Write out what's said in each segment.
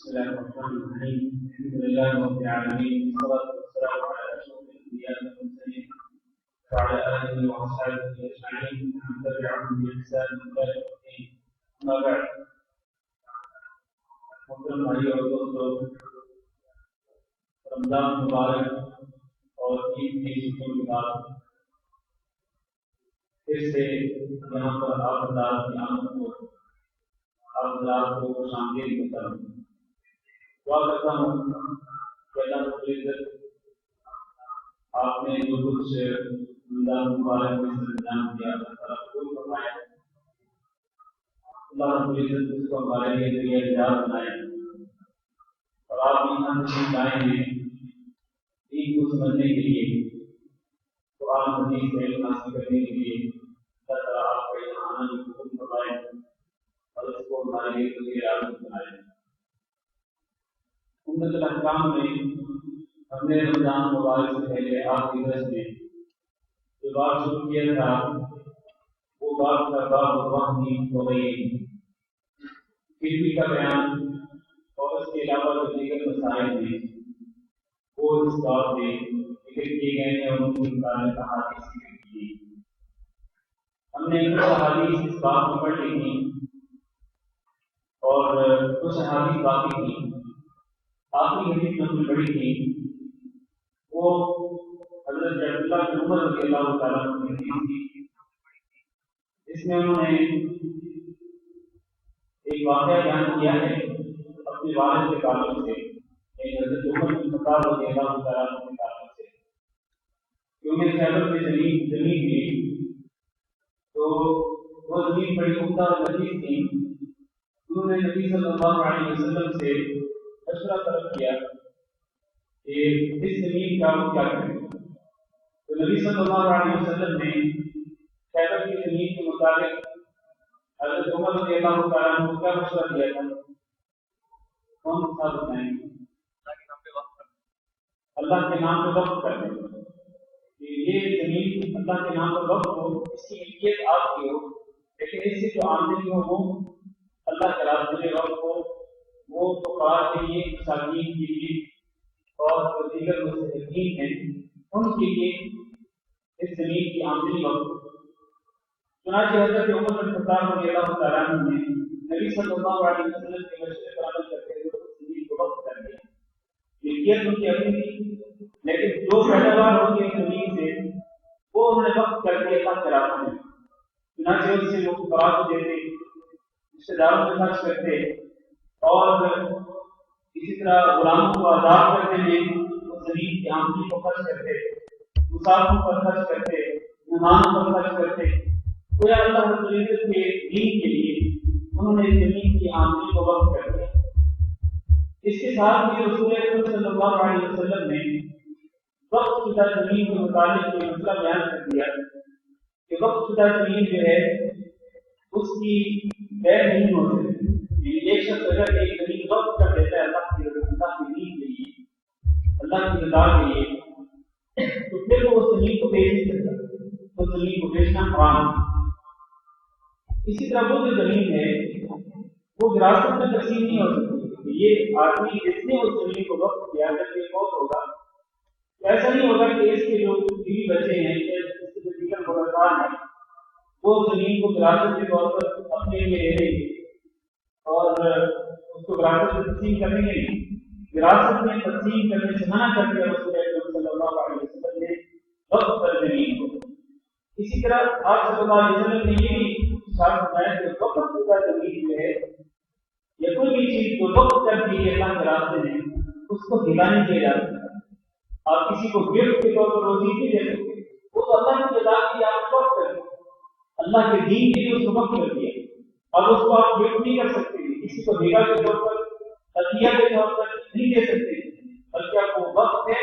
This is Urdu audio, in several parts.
بسم الله الرحمن الرحيم. الحمد لله رب العالمين، والصلاة والسلام على أشرف الأنبياء والمرسلين وعلى آله وأصحابه أجمعين ومن تبعهم بإحسان إلى يوم الدين. أما بعد، محترم بھائیو اور دوستو، رمضان مبارک اور عید کی چھٹیوں کے بعد پھر سے یہاں پر آپ حضرات کی آمد کو آپ حضرات کو خوش آمدید کرتا ہوں۔ دعا کرتا ہوں کہ اللہ رب العزت آپ نے جو کچھ رمضان مبارک میں انتظام کیا اللہ تعالیٰ قبول فرمائے، اللہ رب العزت اس کو ہمارے لیے ذریعہ نجات بنائے، اور آپ یہاں تشریف لائے ہیں عید کو سمجھنے کے لیے، قرآن حدیث سے علم حاصل کرنے کے لیے۔ اللہ تعالیٰ آپ کا یہاں آنا بھی قبول فرمائے اور اس کو ہمارے لیے ذریعہ نجات بنائے۔ امت الاحکام میں ہم نے رمضان مبارک سے پہلے آخری درس میں جو بات شروع کیا تھا وہ بات کا باب وحی وغیرہ فطری کا بیان اور اس کے علاوہ جو دیگر مسائل ہیں وہ اس بات میں ذکر کیے گئے ہیں اور ان کے متعلق احادیث ذکر کی۔ ہم نے کچھ احادیث اس بات میں پڑھ لی تھی اور کچھ احادیث باقی تھی۔ آخری حدیث میں ہم نے پڑھی تھی وہ حضرت عبداللہ بن عمر رضی اللہ تعالیٰ عنہ کی حدیث تھی۔ اس میں انہوں نے ایک واقعہ بیان کیا ہے اپنے والد کے تعلق سے، حضرت عمر بن خطاب رضی اللہ تعالیٰ عنہ کے تعلق سے، کہ انہیں خیبر میں زمین ملی تو وہ زمین بڑی عمدہ اور لذیذ تھی۔ انہوں نے نبی صلی اللہ علیہ وسلم سے مشورہ طلب کیا کہ اس زمین کا ہم کیا کریں، تو نبی صلی اللہ علیہ وسلم نے خیبر کی زمین کے مطابق حضرت عمر رضی اللہ تعالیٰ عنہ کو کیا مشورہ دیا تھا؟ کون سا بتائیں؟ اللہ کے نام پر وقف کر دیں کہ یہ زمین اللہ کے نام پر وقف ہو، اس کی ملکیت آپ کی ہو، لیکن اس سے جو آمدنی ہو وہ اللہ کے راستے میں وقف ہو، وہ فقراء کے لیے، مساکین کے لیے اور دیگر مستحقین ہیں ان کے لیے اس زمین کی آمدنی وقف ہو۔ چنانچہ حضرت عمر بن خطاب رضی اللہ تعالیٰ عنہ نے نبی صلی اللہ علیہ وسلم کے مشورے پر عمل کرتے ہوئے اس زمین کو وقف کر دیا۔ ملکیت ان کی اپنی تھی، لیکن جو پیداوار ہوتی ہے زمین سے وہ انہوں نے وقف کر کے اللہ کے راستے میں، چنانچہ اس سے وہ فقراء کو دیتے، رشتہ داروں کو خرچ کرتے، اور اسی طرح غلاموں کو آزاد کرنے میں اس زمین کی آمدنی کو خرچ کرتے، مسافروں پر خرچ کرتے، مہمانوں پر خرچ کرتے۔ گویا اللہ رب العزت کے دین کے لیے انہوں نے زمین کی آمدنی کو وقف کر دیا۔ اس کے ساتھ ہی رسول اکرم صلی اللہ علیہ وسلم نے وقف شدہ زمین کے متعلق یہ مسئلہ بیان کر دیا کہ وقف شدہ زمین جو ہے اس کی بے نہیں ہو سکتی۔ ایک شخص اگر ایک زمین وقف کر دیتا ہے اللہ کی دین کے لیے، اللہ کی رضا کے لیے، تو پھر وہ اس زمین کو بیچ نہیں سکتا، تو زمین کو بیچنا حرام ہے۔ اسی طرح وہ جو زمین ہے وہ وراثت میں تقسیم نہیں ہو سکتی۔ یہ آدمی جس نے اس زمین کو وقف کیا جب یہ موت ہوگا تو ایسا نہیں ہوگا کہ اس کے جو بیوی بچے ہیں یا اس کے جو دیگر مورثان ہیں وہ زمین کو وراثت کے طور پر اپنے لیے لے لیں گے اور اس کو وراثت میں تقسیم کریں گے نہیں۔ وراثت میں تقسیم کرنے سے منع کر دیا رسول اکرم صلی اللہ علیہ وسلم نے وقف پر زمین کو۔ اسی طرح آپ صلی اللہ علیہ وسلم نے یہ بھی اشارہ فرمایا کہ وقف شدہ زمین جو ہے یا کوئی بھی چیز جو وقف کر دی ہے اللہ کے راستے میں اس کو ہلا نہیں کیا جا سکتا۔ آپ کسی کو گفٹ کے طور پر روزی نہیں دے سکتے، وہ تو اللہ کی رضا کے لیے آپ وقف کر دیں، اللہ کے دین کے لیے اس کو وقف کر دیا۔ اب اس کو آپ گفٹ نہیں کر سکتے، کسی کو ہیرا کے طور پر، عطیہ کے طور پر نہیں دے سکتے، بلکہ آپ کو وقت ہے،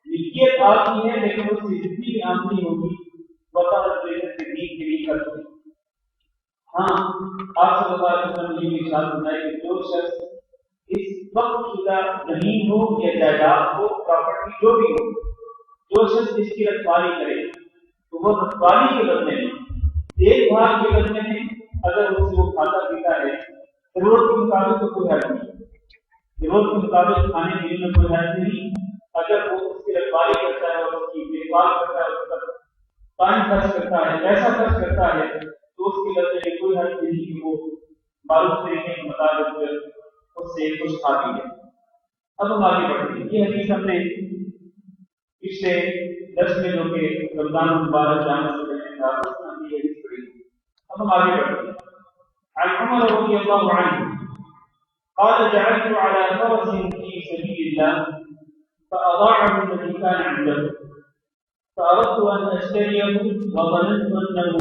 ملکیت آپ کی ہے، لیکن اس سے جتنی بھی آمدنی ہوگی وہ اللہ رب العزت کے دین کے لیے خرچ ہوگی۔ ہاں، آپ صلی اللہ علیہ وسلم نے یہ ارشاد فرمایا کہ جو شخص اس وقت شدہ زمین ہو یا جائیداد ہو، پراپرٹی جو بھی ہو، جو شخص اس کی رکھوالی کرے تو وہ رکھوالی کے بدلے میں، دیکھ بھال کے بدلے میں اگر اس سے وہ کھاتا پیتا ہے ضرورت کے مطابق تو کوئی حرج نہیں، ضرورت کے مطابق کھانے پینے میں کوئی حرج نہیں، اگر وہ اس کی رکھوالی کرتا ہے اور اس کی دیکھ بھال کرتا ہے، اس پر ٹائم خرچ کرتا ہے، پیسہ خرچ کرتا ہے، تو اس کی وجہ سے کوئی حرج نہیں کہ وہ معروف طریقے کے مطابق اس سے کچھ کھا پی لے۔ اب ہم آگے بڑھتے ہیں۔ یہ حدیث ہم نے پچھلے درس میں جو کہ رمضان المبارک جانے سے پہلے تھا، اس میں ہم یہ حدیث پڑھی۔ اب ہم آگے بڑھتے ہیں۔ عن عمر رضی اللہ عنہ قال جعلت على فرس في سبيل الله فأضاعه الذي كان عنده فأردت أن أشتريه وظننت أنه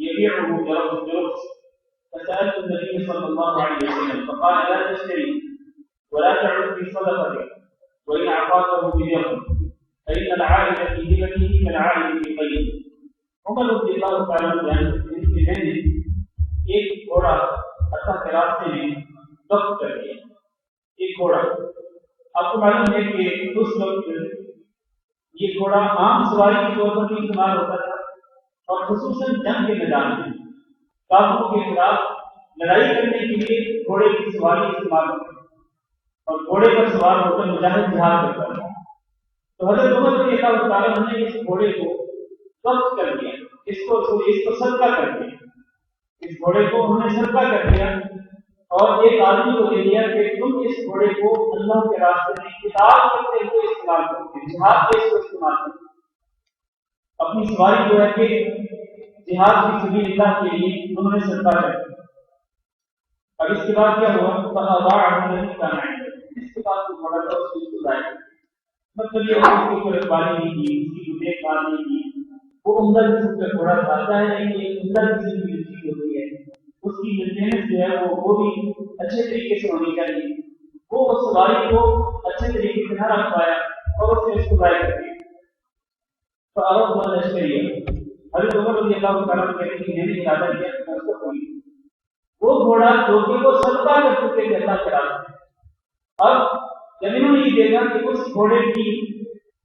يبيعه برخص فسألت النبي صلى الله عليه وسلم فقال لا تشتري ولا تعد في صدقتك وإن أعطاكه بدرهم فإن العائد في هبته كالعائد في قيده۔ عمر رضی اللہ تعالیٰ بیان کرتے ہیں کہ میں نے ایک گھوڑا اللہ کے راستے میں وقف کر دیا۔ ایک گھوڑا، آپ کو معلوم ہے کہ اس وقت یہ گھوڑا عام سواری کے طور پر بھی استعمال ہوتا تھا، اور خصوصاً جنگ کے میدان میں کافروں کے خلاف لڑائی کرنے کے لیے گھوڑے کی سواری استعمال ہوتی ہے، اور گھوڑے پر سوار ہو کر مجاہد جہاد کرتا تھا۔ تو حضرت عمر رضی اللہ تعالیٰ نے اس گھوڑے کو وقف کر دیا، اس کو صدقہ کر دیا، اس گھوڑے کو انہوں نے صدقہ کر دیا، اور ایک آدمی کو دے دیا کہ تم اس گھوڑے کو اللہ کے راستے میں قتال کرتے ہوئے استعمال کرتے ہیں، جہاد کے اس کو استعمال کرتے ہیں۔ اپنی سواری جو ہے کہ جہاد کی سبیل اللہ کے لیے انہوں نے صدقہ کر دیا۔ اب اس کے بعد کیا ہوا؟ اس کے بعد وہ گھوڑا تھا، اس کو ضائع کر دیا۔ مطلب یہ اس کی کوئی رکھوالی نہیں کی، اس کی دیکھ بھال نہیں کی، وہ عمدہ قسم کا گھوڑا تھا۔ ظاہر ہے کہ عمدہ قسم کی چیز ہوتی ہے، اس کی مینٹیننس جو ہے وہ بھی اچھے طریقے سے ہونی چاہیے۔ وہ اس سواری کو اچھے طریقے سے نہ رکھ پایا اور اس نے اس کو ضائع کر دیا۔ تو عورت بہت لشکری ہے۔ حضرت عمر رضی اللہ تعالیٰ کہتے ہیں کہ میں نے ارادہ کیا کہ میں اس کو خرید لوں۔ وہ گھوڑا جو کہ وہ صدقہ کر چکے تھے اللہ کے راستے میں، اب جب انہوں نے یہ دیکھا کہ اس گھوڑے کی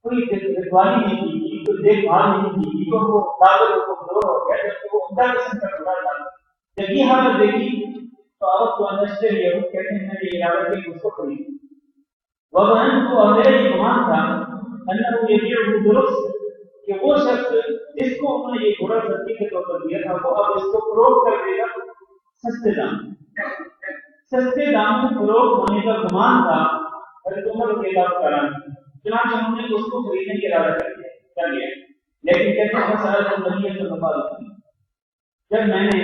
کوئی رکھوالی نہیں کی تھی، کوئی دیکھ بھال نہیں کی تھی، تو وہ پاگل ہو کمزور ہو گیا، جبکہ وہ عمدہ قسم کا گھوڑا تھا۔ جب یہ حالت دیکھی تو عورت کو اندر یہ کہتے ہیں میں نے ارادہ کیا کہ اس کو خرید لوں۔ وظننت، اور میرا یہ گمان تھا انه يبيعه برخص، کہ وہ شخص جس کو انہوں نے یہ گھوڑا صدقے کے طور پر دیا تھا وہ اب اس کو فروخت کر دے گا سستے دام، سستے دام میں فروخت ہونے کا گمان تھا حضرت عمر رضی اللہ تعالیٰ عنہ۔ چنانچہ ہم نے اس کو خریدنے کا ارادہ کر لیا، لیکن کہتے ہیں مسئلہ نبی صلی اللہ علیہ وسلم، جب میں نے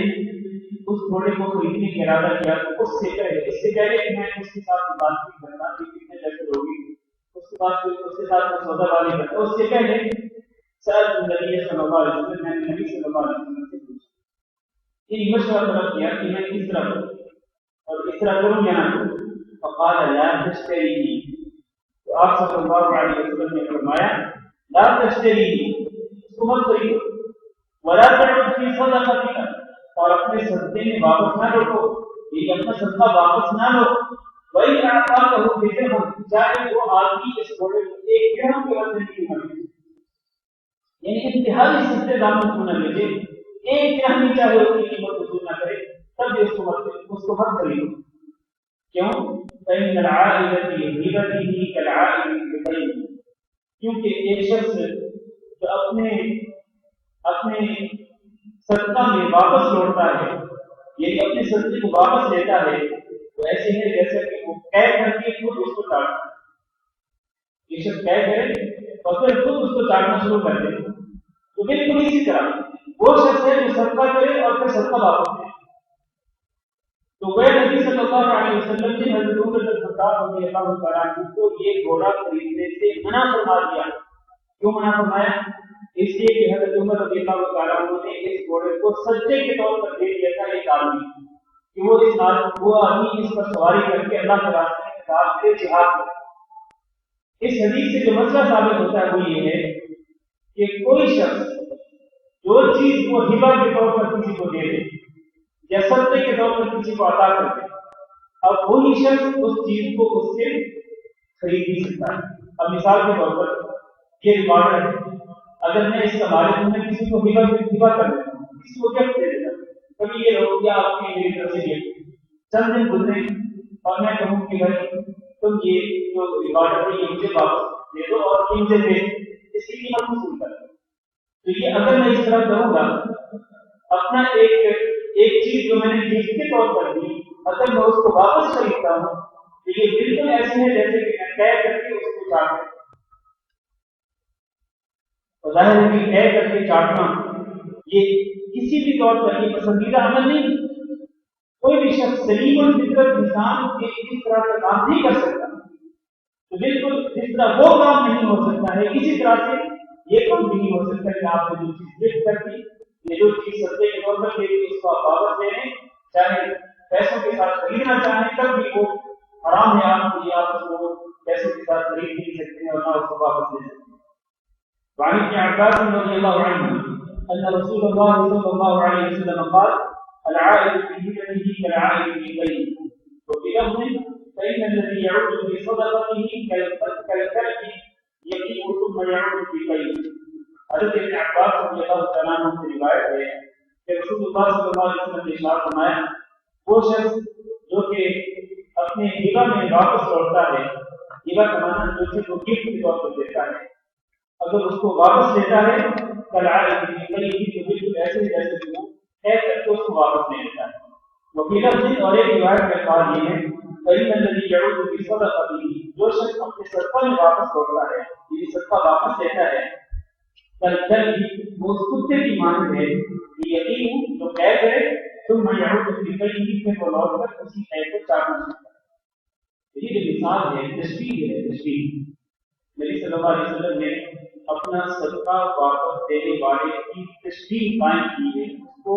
اس گھوڑے کو خریدنے کا ارادہ کیا تو اس سے پہلے کہ میں اس کے ساتھ بات نہیں کرتا کہ کتنے پیسے ہوگی، اس کے بعد اس کے ساتھ میں سودا بازی کرتا، اس سے پہلے سألت النبی صلی اللہ علیہ وسلم، میں نے نبی صلی اللہ علیہ وسلم سے پوچھا، یہ مشورہ طلب کیا کہ میں کس طرح کروں اور اس طرح کروں یا نہ کروں۔ فقال لا تشتریه، تو آپ صلی اللہ علیہ وسلم نے فرمایا لا تشتریه، اس کو مت خریدو، ولا تعد في صدقتك، اور اپنے صدقے میں واپس نہ لوٹو، یہ اپنا صدقہ واپس نہ لو۔ وہی اعطاکه بدرهم، چاہے وہ آدمی اس گھوڑے کو ایک درہم کے بدلے کی مانگے، یعنی انتہائی سستے داموں کو نہ لے، ایک درہم چاہے اس کی قیمت وصول نہ کرے، تب بھی اس کو مت خریدو۔ کیوں؟ فإن العائد في هبته كالعائد في قيده، کیونکہ ایک شخص جو اپنے صدقہ میں واپس لوٹتا ہے، یعنی اپنے صدقے کو واپس لیتا ہے، وہ ایسے ہے جیسے کہ وہ قید کر کے خود اس کو کاٹتا ہے۔ یہ شخص قید کرے اور پھر خود اس کو کاٹنا شروع کر دے، تو بالکل اسی طرح وہ شخص ہے جو صدقہ کرے اور پھر صدقہ واپس دے۔ تو وہ نبی صلی اللہ علیہ وسلم نے حضرت عمر بن الخطاب رضی اللہ تعالیٰ عنہ کو یہ گھوڑا خریدنے سے منع فرما دیا۔ کیوں منع فرمایا؟ اس لیے کہ حضرت عمر رضی اللہ تعالیٰ عنہ نے اس گھوڑے کو صدقے کے طور پر دے دیا تھا ایک آدمی کہ وہ آدمی اس پر سواری کر کے اللہ کے راستے میں نکال کے جہاد کرے۔ اس حدیث سے جو مسئلہ ثابت ہوتا ہے وہ یہ ہے کہ کوئی شخص جو چیز وہ ہبہ کے طور پر کسی کو دے دے یا صدقے کے طور پر کسی کو عطا کر دے، اب وہی شخص اس چیز کو اس سے خرید نہیں سکتا ہے۔ اب مثال کے طور پر یہ ریکارڈر ہے، اگر میں اس کا مالک ہوں، میں کسی کو ہبہ کر دیتا ہوں، کسی کو گفٹ دے دیتا ہوں، کبھی یہ لوگ یا آپ کی میری طرف سے یہ چند دن گزرے اور میں کہوں کہ بھائی تم یہ جو عبادت ہے یہ مجھے واپس دے دو اور یہ مجھے دے اس کی قیمت وصول کر، تو یہ اگر میں اس طرح کروں گا اپنا ایک چیز جو میں نے گفٹ کے طور پر دی، اگر میں اس کو واپس خریدتا ہوں تو یہ بالکل ایسے ہے جیسے کہ میں طے کر کے اس کو چاٹ کرتا ہوں۔ ظاہر ہے کہ طے کر کے چاٹنا یہ کسی بھی طور پر یہ پسندیدہ عمل نہیں، کوئی بھی شخص سلیم الفطرت انسان اس طرح کا کام نہیں کر سکتا، تو بالکل جس طرح وہ کام نہیں ہو سکتا ہے اسی طرح سے یہ کام بھی نہیں ہو سکتا کہ آپ نے جو چیز گفٹ کر دی، یہ جو چیز سستے کے طور پر دے دی اس کو آپ واپس دے دیں، چاہے پیسوں کے ساتھ خریدنا چاہیں تب بھی وہ حرام ہے آپ کو، آپ اس کو پیسوں کے ساتھ خرید نہیں سکتے ہیں اور نہ اس کو واپس دے سکتے ہیں۔ وعن ابن عباس رضی اللہ عنہ ان رسول اللہ صلی اللہ علیہ وسلم قال العائد في هبته كالعائد في بيته وفي لفظ فإن الذي يعود في صدقته كالكلب يقيء ثم يعود في بيته۔ حضرت ابن عباس رضی اللہ تعالیٰ عنہ سے روایت ہے کہ رسول اللہ صلی اللہ علیہ وسلم نے ارشاد فرمایا وہ شخص جو کہ اپنے ہبہ میں واپس لوٹتا ہے، ہبہ کا معنی جو چیز کو گفٹ کے طور پر دیتا ہے، اگر اس کو واپس لیتا ہے کالعائد في بيته تو بالکل ایسے ہی جیسے کہ وہ طے کر کے اس کو واپس لے لیتا ہے۔ وفي لفظ اور ایک روایت میں قال یہ ہے فإن الذي يعود في صدقته جو شخص اپنے صدقہ میں واپس لوٹتا ہے یعنی صدقہ واپس لیتا ہے کالکلب وہ اس کتے کی مانند ہے یقین جو طے کرے ثم يعود في بيته پھر وہ لوٹ کر اسی طے کو چاٹنا سیکھتا ہے۔ یہ جو مثال ہے تشبیہ ہے، تشبیہ نبی صلی اللہ علیہ وسلم نے اپنا صدقہ واپس دینے والے کی تشبیہ قائم کی ہے، اس کو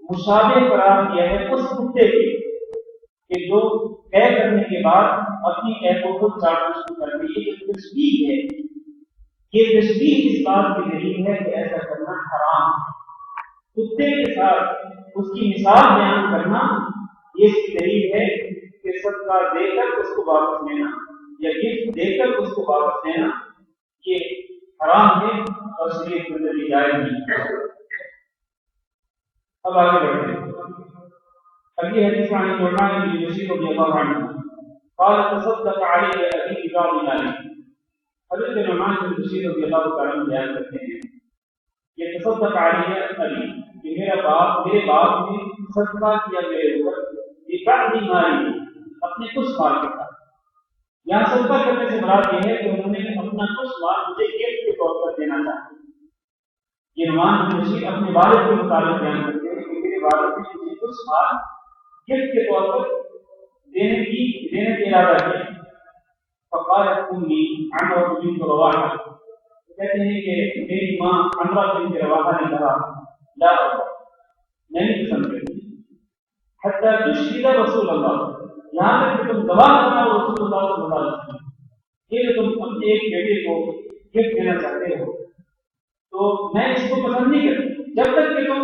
مشابہ قرار دیا ہے اس کتے کے کہ جو طے کرنے کے بعد اپنی ایپوں کو چاٹنا شروع کر دی۔ یہ جو تشبیہ ہے یہ تشبیہ اس بات کی دلیل ہے کہ ایسا کرنا حرام ہے، کتے کے ساتھ اس کی مثال بیان کرنا یہ اس کی دلیل ہے کہ صدقہ دے کر اس کو واپس لینا یا گفٹ دے کر اس کو واپس لینا یہ حرام ہے اور شریعت میں بھی جائز نہیں۔ اب آگے بڑھتے ہیں، اگلی حدیث عن النعمان بن بشیر رضی اللہ عنہ قال تصدق علی ابی ببعض مالی۔ حضرت نعمان بن بشیر رضی اللہ تعالیٰ عنہ بیان کرتے ہیں یہ تصدق علی ابی کہ میرے باپ نے صدقہ کیا میرے اوپر ببعض مالی اپنے کچھ مال کے ساتھ۔ یہاں صدقہ کرنے سے مراد یہ ہے کہ انہوں نے اپنا کچھ مال مجھے گفٹ کے طور پر دینا چاہا۔ یہ نعمان بن بشیر اپنے والد کے متعلق بیان کرتے ہیں کہ میرے والد نے مجھے کچھ مال گفٹ کے طور پر دینے کا ارادہ کیا۔ فقالت امی عمرہ بنت رواحہ، کہتے ہیں کہ میری ماں عمرہ بنت رواحہ نے کہا لا میں نہیں پسند کرتی حتی تشہد رسول اللہ، یہاں تک کہ تم گواہ بناؤ رسول اللہ صلی اللہ علیہ وسلم، یہ جو تم اپنے ایک بیٹے کو گفٹ دینا چاہتے ہو تو میں اس کو پسند نہیں کرتی جب تک کہ تم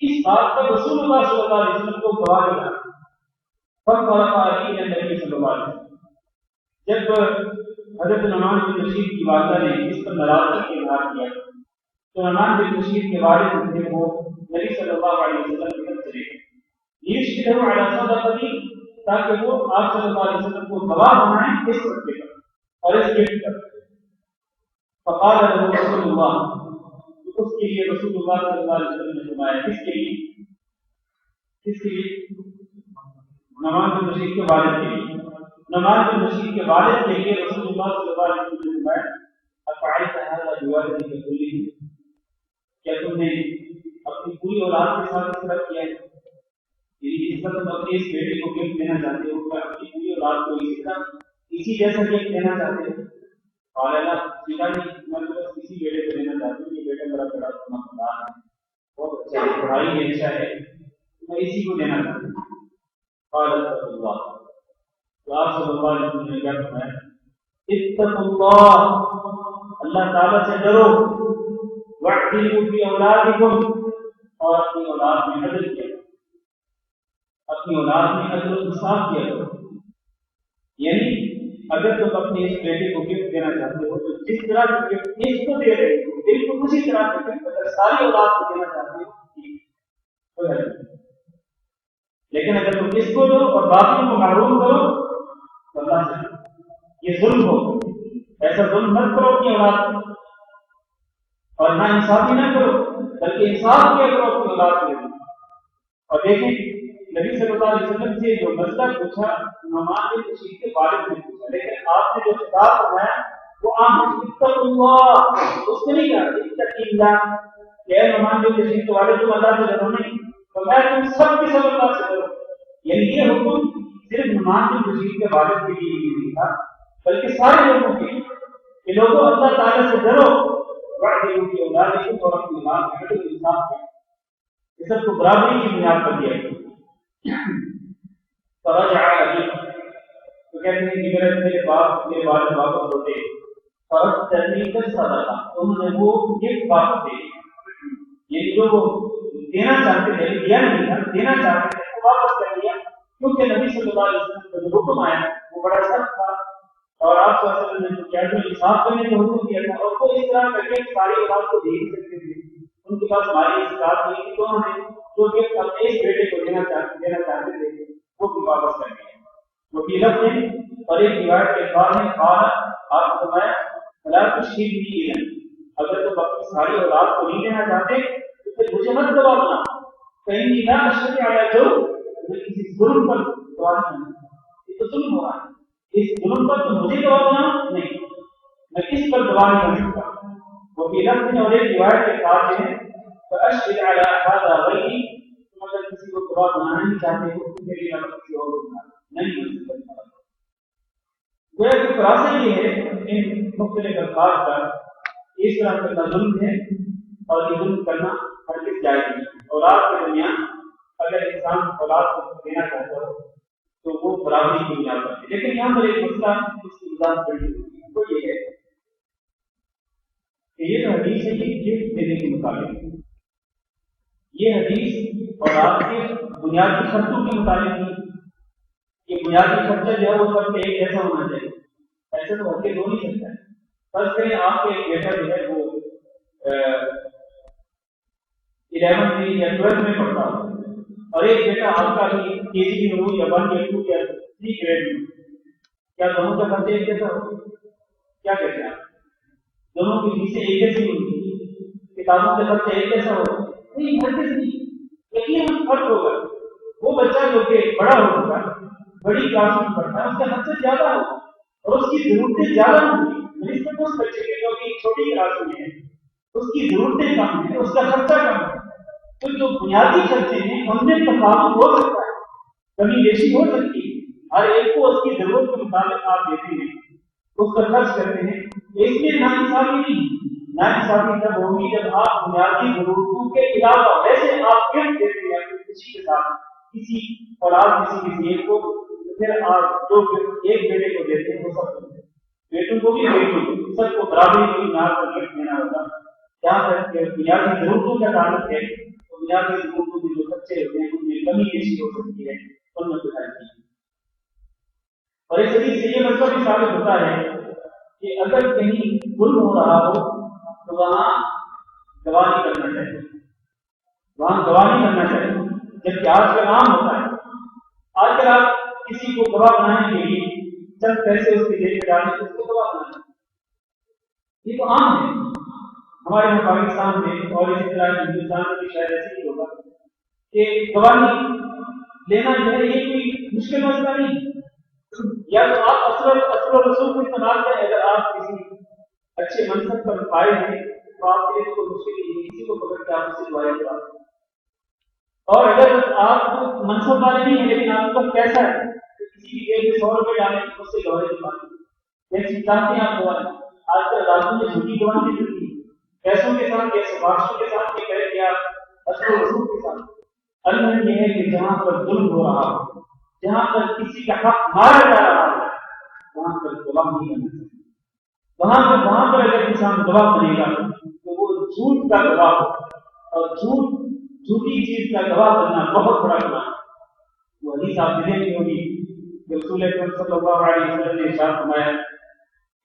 اس بات پر رسول اللہ صلی اللہ علیہ وسلم کو گواہ دلا۔ فرق علی نبی صلی اللہ علیہ وسلم، جب حضرت نعمان بن بشیر کی والدہ نے اس پر ناراضگی کا اظہار کیا تو نعمان بن بشیر کے والد تھے وہ نبی صلی اللہ علیہ وسلم کی طرف چلے گئے یشهد علی صدقتی تاکہ وہ آپ صلی اللہ علیہ وسلم کو گواہ بنائیں اس صدقے پر اور اس گفٹ پر۔ فقال له رسول اللہ، تو اس کے لیے رسول اللہ صلی اللہ علیہ وسلم نے فرمایا کس کے لیے نعمان بن بشیر کے والد کے لیے، نعمان بن بشیر کے والد کے لیے رسول اللہ صلی اللہ علیہ وسلم نے فرمایا افعلت هذا بوالدك كله، کیا تم نے اپنی پوری اولاد کے ساتھ اس طرح کیا ہے؟ اس پر تم اپنے اس بیٹے کو گفٹ دینا چاہتے ہو کہ اپنی پوری اولاد کو اسی جیسا گفٹ دینا چاہتے ہو؟ قال لا، سیدھا نہیں، میں تو بس اسی بیٹے کو دینا چاہتی ہوں، یہ بیٹا میرا بڑا سمجھدار ہے، بہت اچھا ہے، پڑھائی میں اچھا ہے، میں اسی کو دینا چاہتی ہوں۔ قال اتقوا اللہ، تو آپ صلی اللہ علیہ وسلم نے کیا فرمایا؟ اتقوا اللہ، اللہ تعالیٰ سے ڈرو، واعدلوا فی اولادکم، اور اپنی اولاد میں عدل کیا، اپنی اولاد میں عدل و انصاف کیا کرو۔ یعنی اگر تم اپنے اس بیٹے کو گفٹ دینا چاہتے ہو تو جس طرح کی گفٹ اس کو دے رہے ہو بالکل اسی طرح کی گفٹ اگر ساری اولاد کو دینا چاہتے ہو کوئی حرج نہیں، لیکن اگر تم اس کو دو اور باقیوں کو محروم کرو تو اللہ سے یہ ظلم ہو. ایسا ظلم مت کرو اپنی اولاد کو، اور نہ انصافی نہ کرو بلکہ انصاف کیا کرو اپنی اولاد کے لیے. اور دیکھیں نبی صلی اللہ علیہ وسلم سے جو مسئلہ پوچھا نعمان بن بشیر کے والد نے پوچھا، لیکن آپ نے جو خطاب فرمایا وہ عام ہے. اتقوا اللہ، اس نے نہیں کہا اتقوا اللہ کہ اے نعمان بن بشیر کے والد تم اللہ سے ڈرو نہیں، فرمایا تم سب کے سب اللہ سے ڈرو. یعنی یہ حکم صرف نعمان بن بشیر کے والد کے لیے نہیں تھا بلکہ سارے لوگوں کے لیے کہ لوگوں اللہ تعالیٰ سے ڈرو، وعدلوا فی اولادکم اور اپنی اولاد میں عدل انصاف کرو. یہ سب کو برابری کی بنیاد پر دیا گیا. فرجع ابی، تو کہتے ہیں کہ میرے والد واپس ہوتے، فرد ترمیم کا صدقہ، انہوں نے وہ گفٹ واپس دے، یعنی جو وہ دینا چاہتے تھے دیا نہیں تھا، دینا چاہتے تھے وہ واپس کر دیا، کیونکہ نبی صلی اللہ علیہ وسلم کا جو حکم آیا وہ بڑا سخت تھا. اور آپ صلی اللہ علیہ وسلم نے کیا جو انصاف کرنے کا حکم دیا تھا اور وہ اس طرح کر کے ساری اولاد کو دے ہی سکتے تھے. ان کے پاس مالی استطاعت نہیں تھی تو انہوں نے جو گفٹ اپنے ایک بیٹے کو دینا چاہتے تھے وہ بھی واپس کر دیا. وہ بھی لفظ ہے اور ایک روایت کے بعد میں قال، آپ نے فرمایا لا تشهد بی اذن، اگر تم اپنی ساری اولاد کو نہیں دینا چاہتے تو پھر مجھے مت گواہ بنا. کہیں لا اشهد علی جو میں کسی ظلم پر گواہ نہیں، یہ تو ظلم ہو رہا ہے، اس ظلم پر تو مجھے گواہ بنا نہیں، میں کس پر گواہ نہیں بن سکتا. وہ بھی لفظ ہے اور ایک روایت کے ساتھ ہے فاشهد علی هذا غیری، تم اگر کسی کو گواہ بنانا نہیں چاہتے تو پھر یہ لفظ کسی اور کو بنا نہیں بن سکتا. وہ ایک خلاصہ یہ ہے ان مختلف الفاظ کا اس طرح کرنا ظلم ہے اور یہ ظلم کرنا ہرگز جائز نہیں. اولاد کے درمیان اگر انسان اولاد کو دینا چاہتا ہو تو وہ برابری کی بنیاد پر ہے. لیکن یہاں پر ایک مسئلہ اس کی وضاحت بڑی ہوتی ہے، وہ یہ ہے کہ یہ جو حدیث ہے یہ گفٹ دینے کے متعلق، یہ حدیث اولاد کے بنیادی خرچوں کے متعلق نہیں. یہ بنیادی خرچہ جو ہے وہ سب ایک جیسا ہونا چاہیے، ایسا تو ہر کے ہو نہیں سکتا ہے. فرض کریں آپ کا ایک بیٹا جو ہے وہ 11 یا 12 میں پڑھتا ہو اور ایک بیٹا آپ کا بھی KG میں ہو یا 1 یا 2 یا 3 گریڈ میں، کیا دونوں کا خرچہ ایک جیسا ہو؟ کیا کہتے ہیں آپ؟ دونوں کی فیسیں ایک جیسی ہوگی، کتابوں کا خرچہ ایک جیسا ہوگا؟ نہیں، ہرگز نہیں. یقیناً فرق ہوگا. وہ بچہ جو کہ بڑا ہوگا، بڑی کلاس میں پڑھتا ہے، اس کا خرچہ زیادہ ہوگا اور اس کی ضرورتیں زیادہ ہوں گی نسبت اس بچے کے جو کہ چھوٹی کلاس میں ہے، اس کی ضرورتیں کم ہیں، اس کا خرچہ کم ہے. تو جو بنیادی خرچے ہیں ان میں تفاوت ہو سکتا ہے، کمی بیشی ہو سکتی ہے. ہر ایک کو اس کی ضرورت کے مطابق آپ دیتے ہیں، اس پر خرچ کرتے ہیں. اس میں ناانصافی نہیں، ناانصافی تب ہوگی جب آپ بنیادی ضرورتوں کے علاوہ ویسے آپ گفٹ دیتے ہیں اپنی خوشی کے ساتھ کسی اولاد کسی ایک کو، پھر آپ جو ایک بیٹے کو دیتے ہیں وہ سب بیٹوں کو بھی بیٹوں کو سب کو برابری کی بنیاد پر گفٹ دینا ہوگا. جہاں تک کہ بنیادی ضرورتوں کا تعلق ہے تو بنیادی ضرورتوں کے جو بچے ہوتے ہیں ان میں کمی بیشی ہو سکتی ہے، ان میں سدھار کی. اور اس طریقے سے یہ مسئلہ بھی ثابت ہوتا ہے کہ اگر کہیں ظلم ہو رہا ہو تو وہاں گواہ نہیں کرنا چاہیے، وہاں گواہ نہیں کرنا چاہیے. جبکہ آج کل عام ہوتا ہے، آج کل آپ کسی کو گواہ بنانے کے لیے چند پیسے اس کے جیب میں ڈالیں اس کو گواہ بنانا، یہ تو عام ہے ہمارے یہاں پاکستان میں اور اسی طرح ہندوستان میں بھی شاید ایسے ہی ہوگا کہ گواہی لینا جو ہے یہ کوئی مشکل مسئلہ نہیں. یا تو آپ اصل و رسوم کو استعمال کریں، اگر آپ کسی اچھے منصب پر فائز ہیں تو آپ کے لیے کوئی مشکل نہیں، کسی کو پکڑ کے آپ اسے گواہی کرا. اور اگر آپ منصب والے نہیں ہیں لیکن آپ کا پیسہ ہے تو کسی بھی جیب میں 100 روپئے ڈالیں تو اس سے گواہی دلوائیں. جیسے چاہتے ہیں آپ گواہی. آج کل راتوں میں جھوٹی گواہی نہیں ملتی، پیسوں کے ساتھ یا سفارشوں کے ساتھ یہ کریں یا اصل و رسوم کے ساتھ. المهم یہ ہے کہ جہاں پر ظلم ہو رہا ہو، جہاں پر کسی کا حق مارا جا رہا ہے وہاں پر گواہ نہیں کرنا چاہیے. وہاں پر اگر انسان گواہ بنے گا تو وہ جھوٹ کا گواہ ہو، اور جھوٹی چیز کا گواہ بننا بہت بڑا گناہ ہے. وہ حدیث آپ ذہن میں ہوگی کہ رسول اکرم صلی اللہ علیہ وسلم نے ارشاد فرمایا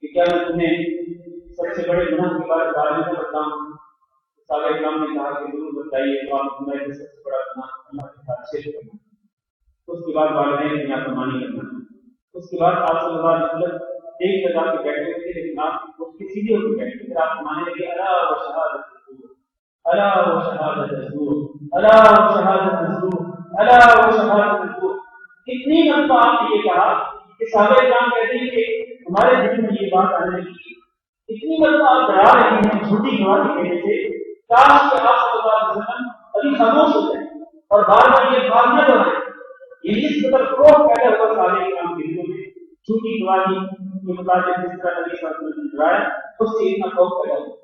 کہ کیا میں تمہیں سب سے بڑے گناہ کے بارے میں بتاؤں؟ صحابہ کرام نے کہا کہ ضرور بتائیے. تو آپ فرمائے کہ سب سے بڑا گناہ اللہ کے ساتھ شرک کرنا. اس کے بعد والدین کی نافرمانی کرنا، اس کے بعد آپ صلی اللہ علیہ وسلم ایک جگہ کے بیٹھے ہوئے تھے لیکن آپ اس کی سیدھے ہو کے بیٹھے پھر آپ مانے لگے الا و شہادت الزور، الا و شہادت الزور، الا و شہادت الزور، الا و شہادت الزور. کتنی مرتبہ آپ نے یہ کہا کہ صحابہ کرام کہتے ہیں کہ ہمارے دل میں یہ بات آنے لگی، اتنی مرتبہ آپ ڈرا رہے ہیں جھوٹی گواہی دینے سے، کاش کہ آپ صلی اللہ علیہ وسلم ابھی خاموش ہو جائیں اور بار بار یہ بات نہ دہرائیں. یہ اس قدر خوف پیدا ہوا صحابہ کرام کے دلوں میں جھوٹی گواہی کے مطابق جس طرح نبی صلی اللہ علیہ وسلم نے ڈرایا اس سے اتنا خوف پیدا ہوا.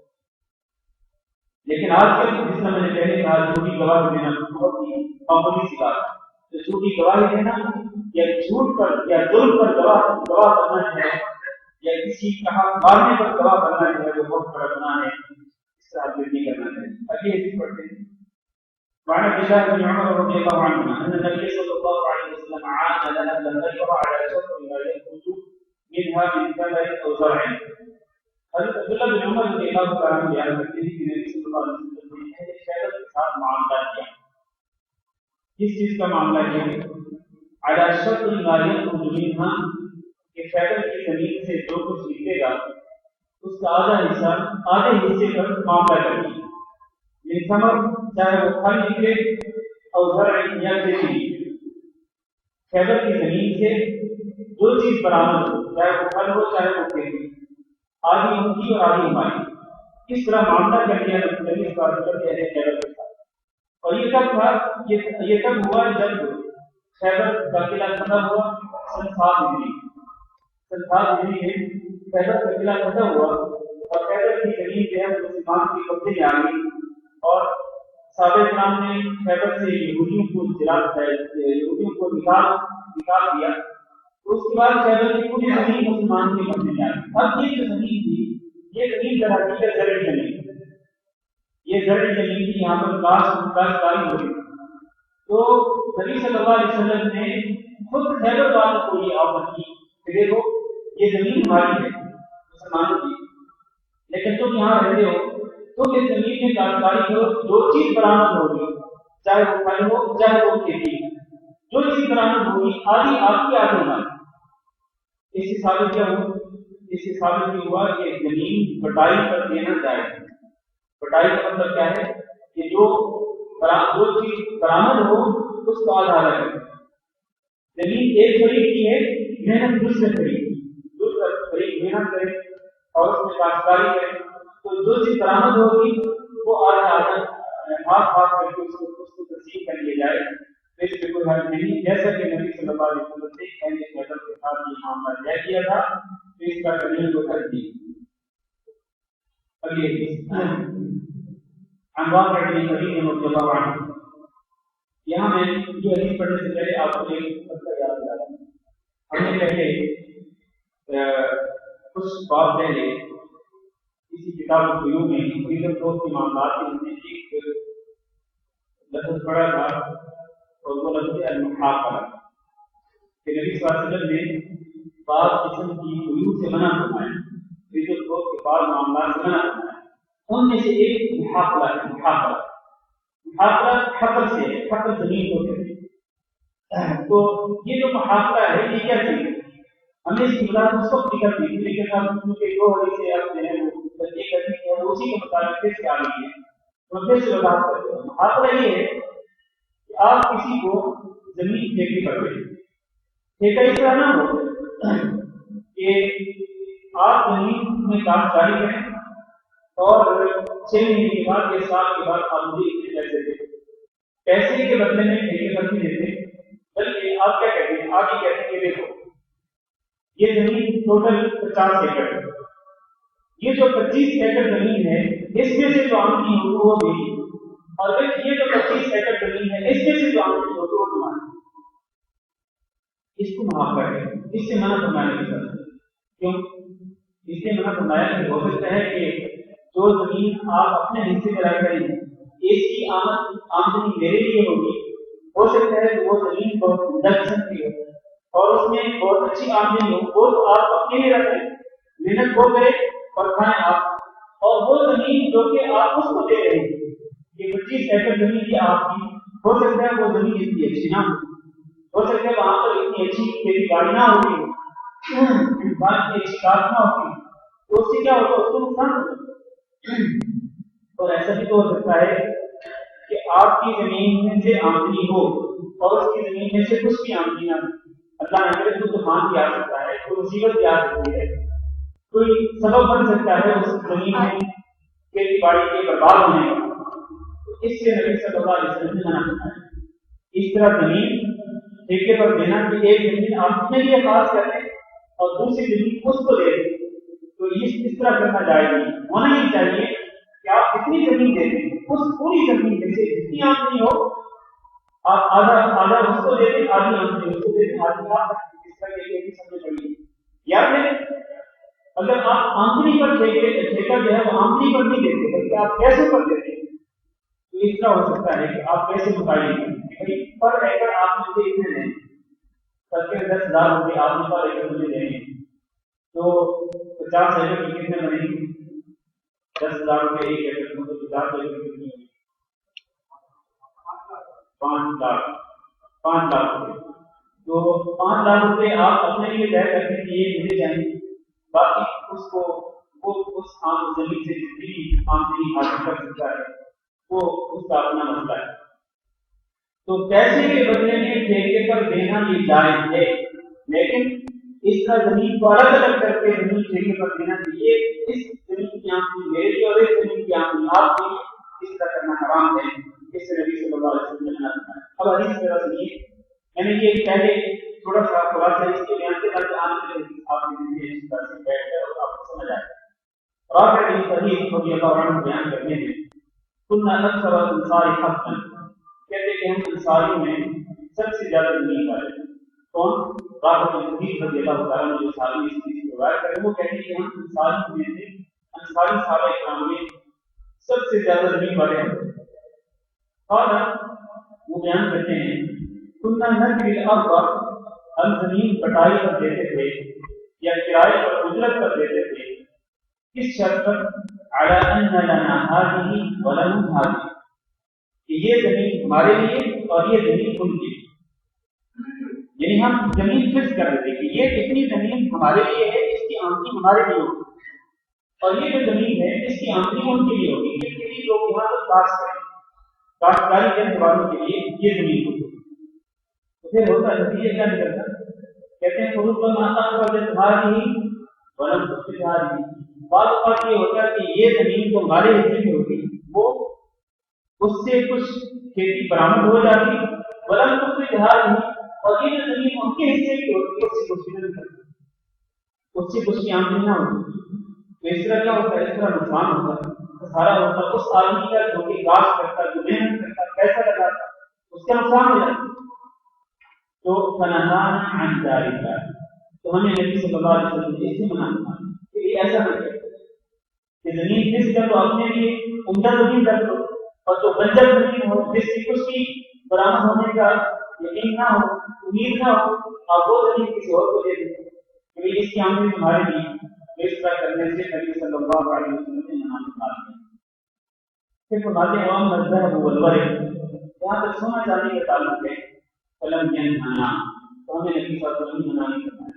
لیکن آج کل جس طرح میں نے پہلے کہا جھوٹی گواہی دینا بہت ہی معمولی سی بات ہے. تو جھوٹی گواہی دینا یا جھوٹ پر یا ظلم پر گواہ کرنا ہے یا کسی کا مارنے پر گواہ کرنا ہے وہ بہت بڑا گناہ ہے. اس طرح نہیں کرنا چاہیے. اگلی حدیث پڑھتے ہیں. وعن عبد الله بن عمر رضي الله عنهما ان النبي صلى الله عليه وسلم عاد اهل الخيبر على شطر ما يخرج منها من ثمر او زرع. حضرت عبداللہ بن عمر رضی اللہ تعالیٰ عنہ بیان کرتے ہیں کہ نبی صلی اللہ علیہ وسلم نے اہل خیبر کے ساتھ معاملہ کیا. کس چیز کا معاملہ کیا؟ على شطر ما يخرج منها کہ خیبر کی زمین سے جو کچھ نکلے گا اس کا آدھا حصہ آدھے حصے پر معاملہ کر دیا. یہ ثمر چاہے وہ پھل نکلے اور زرع یا کھیتی نکلے. خیبر کی زمین سے جو چیز برآمد ہو چاہے وہ پھل ہو چاہے وہ کھیتی، آدھی ان کی اور آدھی ہماری. اس طرح معاملہ کر دیا نبی صلی اللہ علیہ وسلم کے خیبر کے ساتھ. اور یہ تب تھا یہ تب ہوا جب خیبر کا قلعہ ختم ہوا سن 7 ہجری میں خیبر کا قلعہ ختم ہوا اور خیبر کی زمین جو ہے مسلمان کے قبضے میں آ گئی اور صحابہ کرام نے خیبر سے یہودیوں کو نکال دیا. اس کے بعد خیبر کی پوری زمین مسلمان کے قبضے میں آ گئی. اب یہ جو زمین تھی یہ زمین در حقیقت زرعی زمین تھی. یہ زرعی زمین تھی، یہاں پر کاشتکاری ہو رہی. تو نبی صلی اللہ علیہ وسلم نے خود خیبر والوں کو یہ آفر کی کہ دیکھو یہ زمین ہماری ہے مسلمانوں کی، لیکن تم یہاں رہتے ہو تم اس زمین میں کاشتکاری کرو. جو چیز برآمد ہوگی چاہے وہ پھل ہو چاہے وہ کھیتی، جو چیز برآمد ہوگی آدھی آپ کی آدھی ہماری. اس حساب سے کیا ہوا کہ زمین بٹائی پر دینا چاہیے. بٹائی کا مطلب کیا ہے کہ جو چیز برآمد ہو اس کو آدھا کرے. زمین ایک فریق کی ہے، محنت دوسرے فریق محنت کرے اور اس میں کاشتکاری کرے. تو جو چیز برآمد ہوگی وہ آدھا ہاتھ کر کے اس کو تقسیم کر لیا جائے. اس میں کوئی حرج نہیں. جیسا کہ نبی صلی اللہ علیہ وسلم نے اہل خیبر کے ساتھ یہ معاملہ طے کیا تھا تو اس کا کرنے کو حرج نہیں. اگلی حدیث عن واقع بن خدیج رضی اللہ عنہ. یہاں میں یہ حدیث پڑھنے سے پہلے آپ کو ایک مسئلہ یاد دلا دوں. ہم نے پہلے کچھ بات پہلے اسی کتاب البیوع میں خرید فروخت کے معاملات کے اندر ایک لفظ پڑھا تھا اور وہ لفظ المحاقلہ کہ نبی صلی اللہ علیہ وسلم نے بعض قسم کی بیوع سے منع فرمایا، خرید فروخت کے بعض معاملات سے منع فرمایا. ان میں سے ایک محاقلہ ہے. محاقلہ حقل سے ہے، حقل زمین کو کہتے ہیں. تو یہ جو محاقلہ ہے یہ کیا چیز ہے؟ ہم نے اس کی وضاحت اس وقت ذکر کی تھی لیکن ہم کیونکہ دو حدیثیں اب جو ہے وہ تصدیق کرنی ہے اور اسی کے مطابق پھر سے آ رہی ہے تو پھر سے وضاحت کرتے ہیں. محاقلہ یہ ہے کہ آپ کسی کو زمین ٹھیکے پر دیں. ٹھیکہ اس طرح نہ ہو کہ آپ زمین میں کاشتکاری کریں اور 6 مہینے کے بعد یا سال کے بعد آپ مجھے اتنے پیسے دیں. پیسے کے بدلے میں ٹھیکے پر نہیں دیتے بلکہ آپ کیا کہتے ہیں، آپ یہ کہتے ہیں کہ دیکھو یہ زمین ٹوٹل 50 ایکڑ ہے. یہ جو 25 ایکڑ زمین ہے اس میں سے جو آمدنی ہوگی وہ میری، اور یہ جو 25 ایکڑ زمین ہے اس میں سے جو آمدنی ہوگی وہ تمہاری. اس کو معاف کر دیں. اس سے منع فرمایا نہیں سکتا. کیوں؟ اس سے منع فرمایا کہ ہو سکتا ہے کہ جو زمین آپ اپنے حصے میں رائے کریں اس کی آمدنی میرے لیے ہوگی. ہو سکتا ہے کہ وہ زمین بہت عمدہ قسم کی ہو اور اس میں بہت اچھی آمدنی ہو، وہ تو آپ اپنے لیے رکھیں، محنت وہ کرے اور کھائیں آپ. اور وہ زمین جو کہ آپ اس کو دے رہے ہیں، یہ 25 ایکڑ زمین کی آپ کی، ہو سکتا ہے وہ زمین اتنی اچھی نہ ہو، ہو سکتا ہے وہاں پر اتنی اچھی کھیتی باڑی نہ ہوگی، وہاں اتنی اچھی کاشت نہ ہوگی، تو اس سے کیا ہوگا؟ اس کو نقصان ہوگا۔ اور ایسا بھی تو ہو سکتا ہے کہ آپ کی زمین میں سے آمدنی ہو اور اس کی زمین میں سے کچھ بھی آمدنی نہ ہو، اللہ نہ کرے تو طوفان بھی آ سکتا ہے، کوئی مصیبت بھی آ سکتی ہے، کوئی سبب بن سکتا ہے اس زمین میں کھیتی باڑی کے برباد ہونے کا، تو اس سے نبی صلی اللہ علیہ وسلم نے منع کرنا ہے۔ اس طرح زمین ٹھیکے پر دینا کہ ایک زمین آپ اپنے لیے خاص کریں اور دوسری زمین اس کو دے دیں، تو اس طرح کرنا جائز نہیں، ہونا ہی چاہیے کہ آپ کتنی زمین دے دیں، اس پوری زمین میں سے جتنی آمدنی ہو آپ آدھا اس کو دے دیں، آدھی آمدنی اس کو دے دیں، آدھی آپ اس طرح کے سمجھ پڑیے۔ یا پھر اگر آپ آمدنی پر ٹھیکہ جو ہے وہ آمدنی پر نہیں دیتے بلکہ آپ پیسے پر دیتے ہیں، تو اس طرح ہو سکتا ہے کہ آپ پیسے متعین پر ایکڑ آپ مجھے اتنے دیں، بلکہ 10,000 روپئے آپ نے پر ایکڑ مجھے دیں، تو 50 ایکڑ کی کتنے بنے گی؟ 10,000 روپئے ایک ایکڑ میں، تو 50 ایکڑ کتنی ہوگی؟ 5 لاکھ روپئے۔ تو 5 لاکھ روپئے آپ اپنے لیے طے کرتے ہیں کہ یہ مجھے چاہیے، باقی اس کو وہ اس عام زمین سے جتنی آمدنی حاصل کر سکتا ہے وہ اس کا اپنا مسئلہ ہے۔ تو پیسے کے بدلے میں ٹھیکے پر دینا یہ جائز ہے، لیکن اس طرح زمین کو الگ الگ کر کے زمین ٹھیکے پر دینا چاہیے، اس زمین کی آمدنی میرے لیے اور اس زمین کی آمدنی آپ کے لیے، اس طرح کرنا حرام ہے، اس سے نبی صلی اللہ علیہ وسلم نے منع فرمایا۔ اب حدیث کی طرف سنیے، میں نے یہ پہلے تھوڑا سا خلاصہ اس کے بیان کے بعد آنے کے آپ نے اس طرح سے بیٹھ کر اور آپ کو سمجھ آئے۔ اور پھر یہ حدیث رضی اللہ عنہ بیان کرتے ہیں، كنا اکثر الانصار حقا، کہتے کہ ہم انصاریوں میں سب سے زیادہ زمین والے ہیں۔ کون؟ رافع بن خدیج رضی اللہ تعالیٰ عنہ جو صحابی اس حدیث کو روایت کرتے ہیں، وہ کہتے ہیں کہ ہم انصاریوں میں سے انصاری صحابہ کرام میں سب سے زیادہ زمین والے ہیں۔ اور وہ بیان کرتے ہیں كنا نجري الارض، ہم زمین بٹائی پر دیتے تھے یا کرائے پر اجرت پر دیتے تھے، کس شرط پر؟ على ان لنا هذه ولهم هذه، کہ یہ زمین ہمارے لیے اور یہ زمین ان کی، یعنی ہم زمین فکس کر دیتے کہ یہ اتنی زمین ہمارے لیے ہے، اس کی آمدنی ہمارے لیے ہوگی، اور یہ جو زمین ہے اس کی آمدنی ان کے لیے ہوگی، اس کے لیے لوگ یہاں پر کاشت کریں، کاشتکاری کرنے والوں کے لیے یہ زمین ہوگی۔ تو پھر ہوتا ہے نتیجہ کیا نکلتا ہے؟ کہتے ہیں فرضاً اخرجت هذه ولم تخرج هذه، بعض اوقات یہ ہوتا ہے کہ یہ زمین جو ہمارے حصے میں ہوگی وہ اس سے کچھ کھیتی برآمد ہو جاتی، ولم تخرج هذه، اور یہ جو زمین ان کے حصے کی ہوتی ہے اس سے کچھ نہیں کرتی، اس سے کچھ کی آمدنی نہ ہوتی۔ تو اس طرح کیا ہوتا ہے؟ اس طرح نقصان ہوتا ہے، خسارہ ہوتا ہے اس آدمی کا جو کہ کاشت کرتا ہے، جو محنت کرتا ہے، پیسہ لگاتا ہے، اس کا نقصان ہو جاتا ہے۔ تو فنہانا عن ذلک، تو ہمیں نبی صلی اللہ علیہ وسلم نے اس سے منع فرمایا کہ یہ ایسا نہ کرے کہ زمین فکس کر لو اپنے لیے، عمدہ زمین کر لو، اور جو بنجر زمین ہو جس سے کچھ کی برآمد ہونے کا یقین نہ ہو، امید نہ ہو، اور وہ زمین کسی اور کو دے دیں کہ اس کی آمدنی تمہارے لیے، اس طرح کرنے سے نبی صلی اللہ علیہ وسلم نے منع فرمایا۔ پھر فرماتے ہیں عوام الذهب والورق، یہاں تک سونا چاندی کا تعلق ہے، فلم ينهانا، تو ہمیں نبی صلی اللہ علیہ وسلم نے منع نہیں فرمایا۔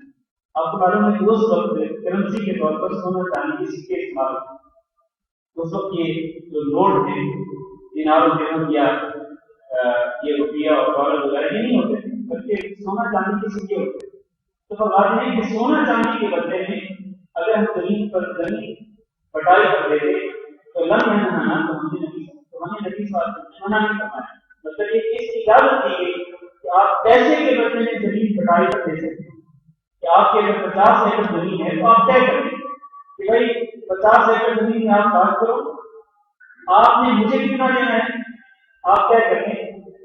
آپ کو معلوم ہے کہ اس وقت کرنسی کے طور پر سونا چاندی کے سکے استعمال ہوتے ہیں، اس وقت یہ جو نوٹ ہیں دینار و درہم یا یہ روپیہ اور ڈالر وغیرہ یہ نہیں ہوتے تھے، بلکہ سونا چاندی کے سکے ہوتے ہیں۔ تو فرماتے ہیں کہ سونا چاندی کے بدلے میں اگر ہم زمین پر زمین بٹائی کر دیتے تو لم ينهانا، تو ہمیں نبی صلی اللہ علیہ وسلم نے منع نہیں فرمایا۔ مطلب یہ اس کی اجازت دی گئی کہ آپ پیسے کے بدلے میں زمین بٹائی پر دے سکتے ہیں، کہ آپ کے اگر 50 ایکڑ زمین ہے تو آپ طے کر دیں کہ بھائی 50 ایکڑ زمین میں آپ کاشت کرو، آپ نے مجھے کتنا دینا ہے آپ طے کر دیں،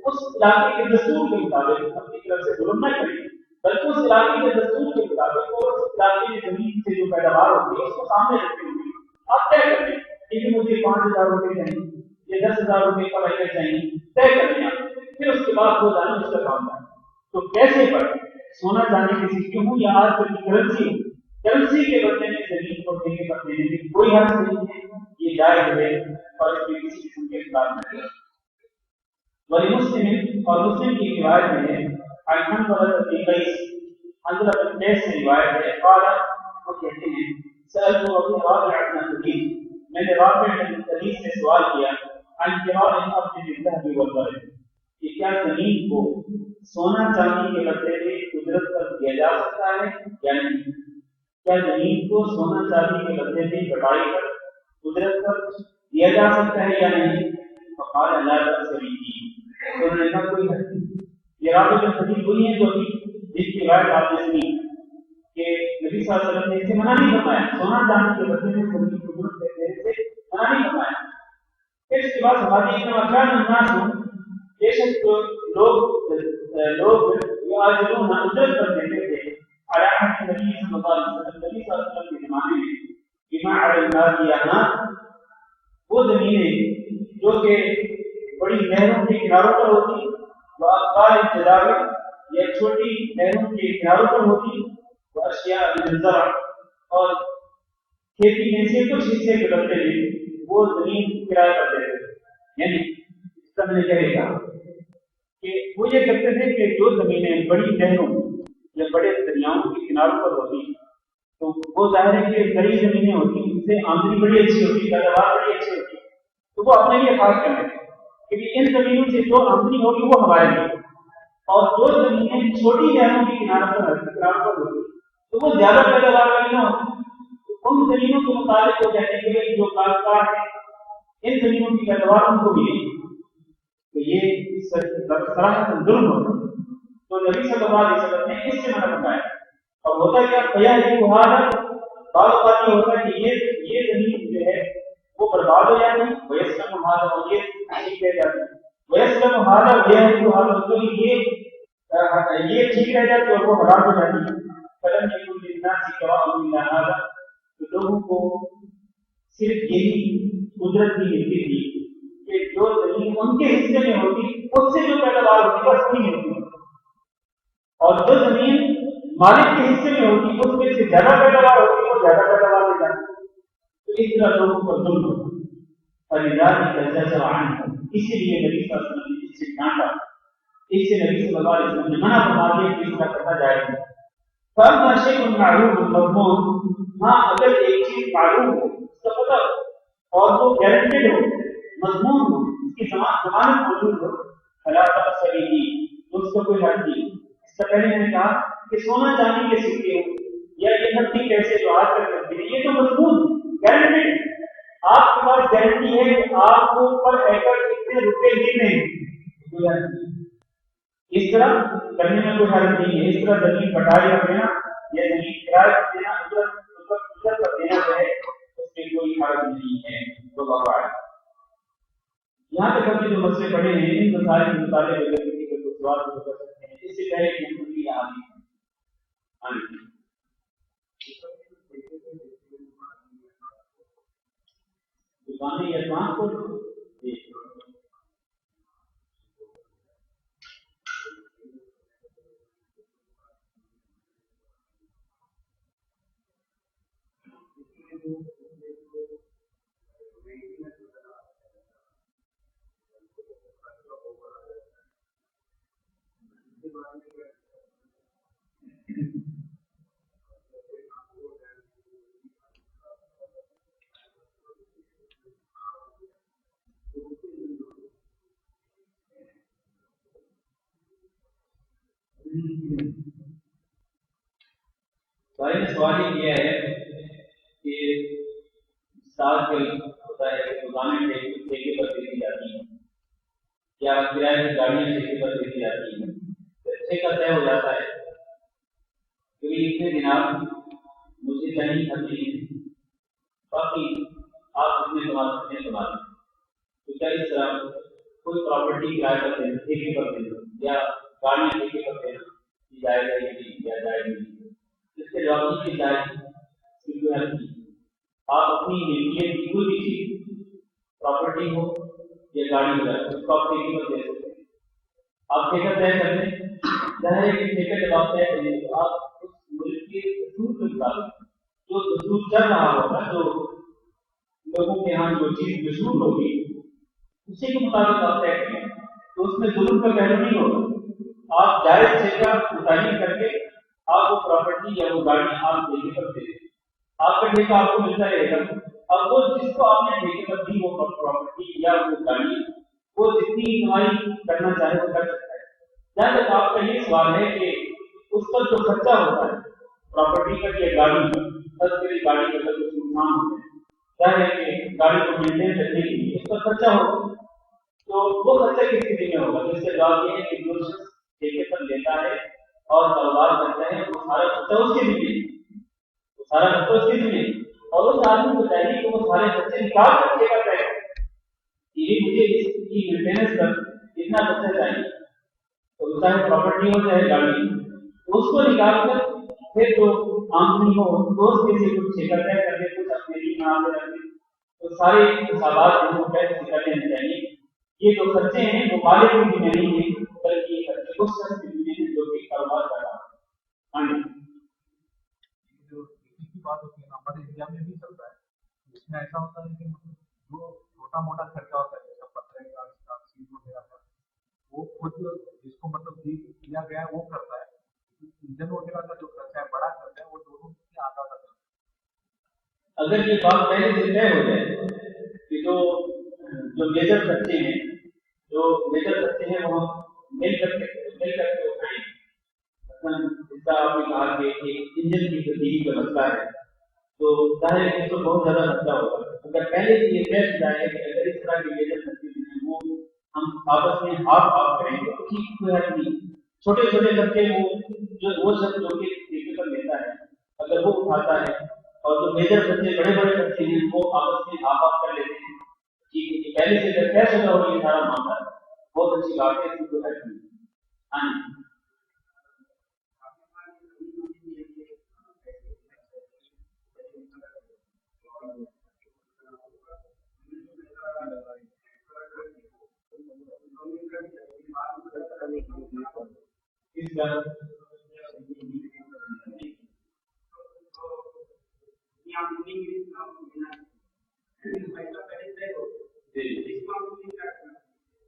اس علاقے کے دستور کے مطابق اپنی طرف سے ظلم نہ کریں، بلکہ اس علاقے کے دستور کے مطابق اور اس علاقے کی زمین سے جو پیداوار ہوتی ہے اس کو سامنے رکھتے ہوئے آپ طے کر دیں کہ مجھے 5,000 روپئے چاہیے یا 10,000 روپئے کا پیکج چاہیے، طے کر دیں آپ، پھر اس کے بعد وہ جانے اس کا کام کریں۔ تو پیسے پر سونا چاندی کے سکے ہوں یا آج کل کی کرنسی ہو، کرنسی کے بدلے میں زمین کو ٹھیکے پر دینے میں کوئی حرج نہیں ہے، یہ جائز ہے اور اس میں کسی قسم کے خلاف نہیں ہے۔ ولی مسلم اور مسلم کی روایت میں ہے عن حنظلة بن قيس حنظلة بن قيس سے روایت ہے قال وہ کہتے ہیں سألت رافع بن خدیج میں نے رافع بن خدیج سے سوال کیا عن قراء الأرض بالذهب والورق کہ کیا زمین کو سونا چاندی کے بدلے میں اجرت پر دیا جا سکتا ہے یا نہیں؟ کیا زمین کو سونا چاندی کے بدلے میں بٹائی کر اجرت پر دیا جا سکتا ہے یا نہیں؟ فقال لا بأس به تو انہوں نے کہا کوئی حد نہیں۔ یہ رافع بن خدیج وہی ہیں جو جس کی روایت آپ نے سنی کہ نبی صلی اللہ علیہ وسلم نے اسے منع نہیں فرمایا، سونا چاندی کے بدلے میں زمین کو اجرت دینے سے منع نہیں فرمایا۔ پھر اس کے بعد ہماری مکان الناس بے شک لوگ یعاجلون اجرت پر دیتے تھے علی عہد نبی صلی اللہ علیہ وسلم، نبی صلی اللہ علیہ وسلم کے زمانے میں بما علی النادیانات وہ زمینیں جو کہ بڑی نہروں کے کناروں پر ہوتی وہ اقبال الجداول یا چھوٹی نہروں کے کناروں پر ہوتی وہ اشیاء بالزرع اور کھیتی میں سے کچھ حصے کے بدلے میں وہ زمین کرایہ پر دیتے تھے۔ یعنی اس کا میں نے کہے گا کہ وہ یہ کہتے تھے کہ جو زمینیں بڑی نہروں یا بڑے دریاؤں کے کناروں پر ہوتی تو وہ ظاہر ہے کہ بڑی زمینیں ہوتی ان سے آمدنی بڑی اچھی ہوتی، پیداوار بڑی اچھی ہوتی، تو وہ اپنے لیے خاص کرتے تھے کہ ان زمینوں سے جو آمدنی ہوگی وہ ہمارے لیے، اور جو زمینیں چھوٹی نہروں کے کناروں پر ہوتی تو وہ زیادہ پیداوار والی نہ ہوتی، ان زمینوں کے مطابق وہ کہنے کے لیے جو کاشتکار ہیں ان زمینوں کی پیداوار ان کو ملے گی، تو یہ صراحتاً ظلم ہوتا۔ تو نبی صلی اللہ علیہ وسلم نے اس سے منع فرمایا۔ اور ہوتا کیا پیا یہ بہانا بعض اوقات یہ ہوتا ہے کہ یہ زمین جو ہے وہ برباد ہو جاتی ہے، ویسلم حالا اور یہ ٹھیک رہ جاتی ہے، ویسلم حالا یہ ٹھیک رہ جاتی ہے اور وہ حرام ہو جاتی ہے۔ فلم یکن للناس قراء الا هذا تو لوگوں کو صرف یہی قدرت کی ملتی تھی کہ جو زمین ان کے حصے میں ہوتی اس سے جو پیداوار ہوتی بس وہی ملتی، اور جو زمین مالک کے حصے میں ہوتی اس میں سے زیادہ پیداوار ہوتی وہ زیادہ پیداوار لے جاتی، تو اس طرح لوگوں پر ظلم ہوتا۔ فلذلك زجر عنه اسی لیے نبی صلی اللہ علیہ وسلم نے اس سے ڈانٹا، اس سے نبی صلی اللہ علیہ وسلم نے منع فرما دیا کہ اس طرح کرنا جائز ہے۔ فأما شيء معلوم مضمون ہاں اگر ایک چیز معلوم ہو اس کا پتہ ہو اور وہ گارنٹیڈ ہو مضمون ہو اس کی ضمانت موجود ہو فلا بأس به تو اس کا کوئی حرج نہیں۔ اس سے پہلے میں نے کہا کہ سونا چاندی کے سکے ہو یا یہ نقدی پیسے جو آج کل چلتے ہیں یہ تو مضمون گارنٹیڈ، آپ کے پاس گارنٹی ہے کہ آپ کو پر ایکڑ اتنے روپے ملنے ہیں، اس طرح کرنے میں کوئی حرج نہیں ہے۔ اس طرح زمین بٹائی کر دینا یا زمین کرایہ پر دینا اجرت پر دینا جو ہے اس میں کوئی حرج نہیں ہے۔ تو یہاں تک ہم نے جو مسئلے پڑھے ہیں ان مسائل کے متعلق اگر کسی کو کوئی سوال کر سکتے ہیں، اس سے پہلے کہ ہم کی آدمی دکانیں یا ٹرانسپورٹ بھائی نے سوال یہ کیا ہے کہ سال کے ہوتا ہے کہ دکانیں ٹھیکے پر دے دی جاتی ہیں یا کرایہ کی گاڑیاں ٹھیکے پر دے دی جاتی ہیں، ٹھیکہ طے ہو جاتا ہے کہ اتنے دن آپ مجھے کہیں نہیں ہے باقی آپ اتنے کما سکتے ہیں کما لیں، تو کیا اس طرح کوئی پراپرٹی کرایہ پر دینا ٹھیکے پر دینا یا گاڑیاں ٹھیکے پر دینا جائز ہے یا جائز نہیں؟ اس کے جواب کی جائز آپ اپنی ملکیت کی کوئی بھی چیز پراپرٹی ہو یا گاڑی ہو جائے اس کو آپ ٹھیکے پر دے سکتے ہیں، آپ ٹھیکہ طے کر لیں، ظاہر ہے کہ ٹھیکہ جب آپ طے کریں تو آپ اس ملک کے دستور کے مطابق جو دستور چل رہا ہوگا جو لوگوں کے یہاں جو چیز مشہور ہوگی اسی کے مطابق آپ طے کریں تو اس میں ظلم کا پہلو نہیں ہوگا، آپ جائز شے کا متعین کر کے آپ وہ پراپرٹی یا وہ گاڑی آپ ٹھیکے پر دے دیں، آپ کا ٹھیکہ آپ کو ملتا رہے گا. اب وہ جس کو آپ نے ٹھیکے پر دی وہ پراپرٹی یا وہ گاڑی، وہ جتنی کمائی کرنا چاہے وہ کر سکتا ہے. جہاں تک آپ کا یہ سوال ہے کہ اس پر جو خرچہ ہوتا ہے پراپرٹی پر یا گاڑی پر، بس میری گاڑی کا اگر کچھ نقصان ہو جائے، کیا ہے کہ گاڑی کو مینٹین کرنے کے لیے اس پر خرچہ ہوگا، تو وہ خرچہ کس کسی میں ہوگا؟ اس سے جواب یہ ہے کہ جو شخص ٹھیکے پر لیتا ہے اور کاروبار کرتا ہے وہ سارا خرچہ اس کے ذمہ، وہ سارا خرچہ اس کے ذمہ، اور اس آدمی کو چاہیے کہ وہ سارے خرچے نکال کر ٹھیکہ طے کرے کہ مجھے اس کی مینٹیننس پر اتنا خرچہ چاہیے، تو چاہے پراپرٹی ہو چاہے گاڑی، اس کو نکال کر پھر جو آمدنی ہو تو اس میں سے کچھ ٹھیکہ طے کر دے، کچھ اپنے لیے نام میں رکھ دے، تو سارے حسابات جو وہ طے کر لینے چاہیے. یہ جو خرچے ہیں وہ مالک کی ذمہ نہیں ہے بلکہ یہ خرچے اس شخص کی ذمہ ہے جو کہ کاروبار کر رہا ہے. ہاں جی، جو کی بات ہوتی ہے ہمارے انڈیا میں بھی چلتا ہے، اس میں ایسا ہوتا ہے کہ جو چھوٹا موٹا خرچہ ہوتا ہے جیسا پتھر کا سیل وغیرہ کا، وہ خود جس کو مطلب دیا گیا ہے وہ کرتا ہے. انجن وغیرہ کا جو خرچہ ہے بڑا خرچہ ہے وہ دونوں کے آتا تھا. اگر یہ بات پہلے سے طے ہو جائے کہ جو میجر خرچے ہیں، جو میجر خرچے ہیں وہ مل کر کے اٹھائیں. مثلاً جس کا آپ نے کہا کہ ایک انجن کی تبدیلی کا مسئلہ ہے تو ظاہر ہے اس کو بہت زیادہ خرچہ ہوگا. اگر پہلے سے یہ طے ہو جائے کہ اگر اس طرح کے میجر خرچے جو ہیں وہ ہم آپس میں ہاف کریں گے تو ٹھیک کوئی حل نہیں. چھوٹے چھوٹے خرچے وہ شخص جو کہ ٹھیکے پر لیتا ہے اگر وہ اٹھاتا ہے، اور جو میجر خرچے بڑے بڑے خرچے ہیں وہ آپس میں ہاف کر لیتے ہیں. ٹھیک ہے، پہلے سے اگر طے شدہ ہو یہ سارا معاملہ بہت اچھی بات ہے، اس میں کوئی حل نہیں. ہاں جی. اس کا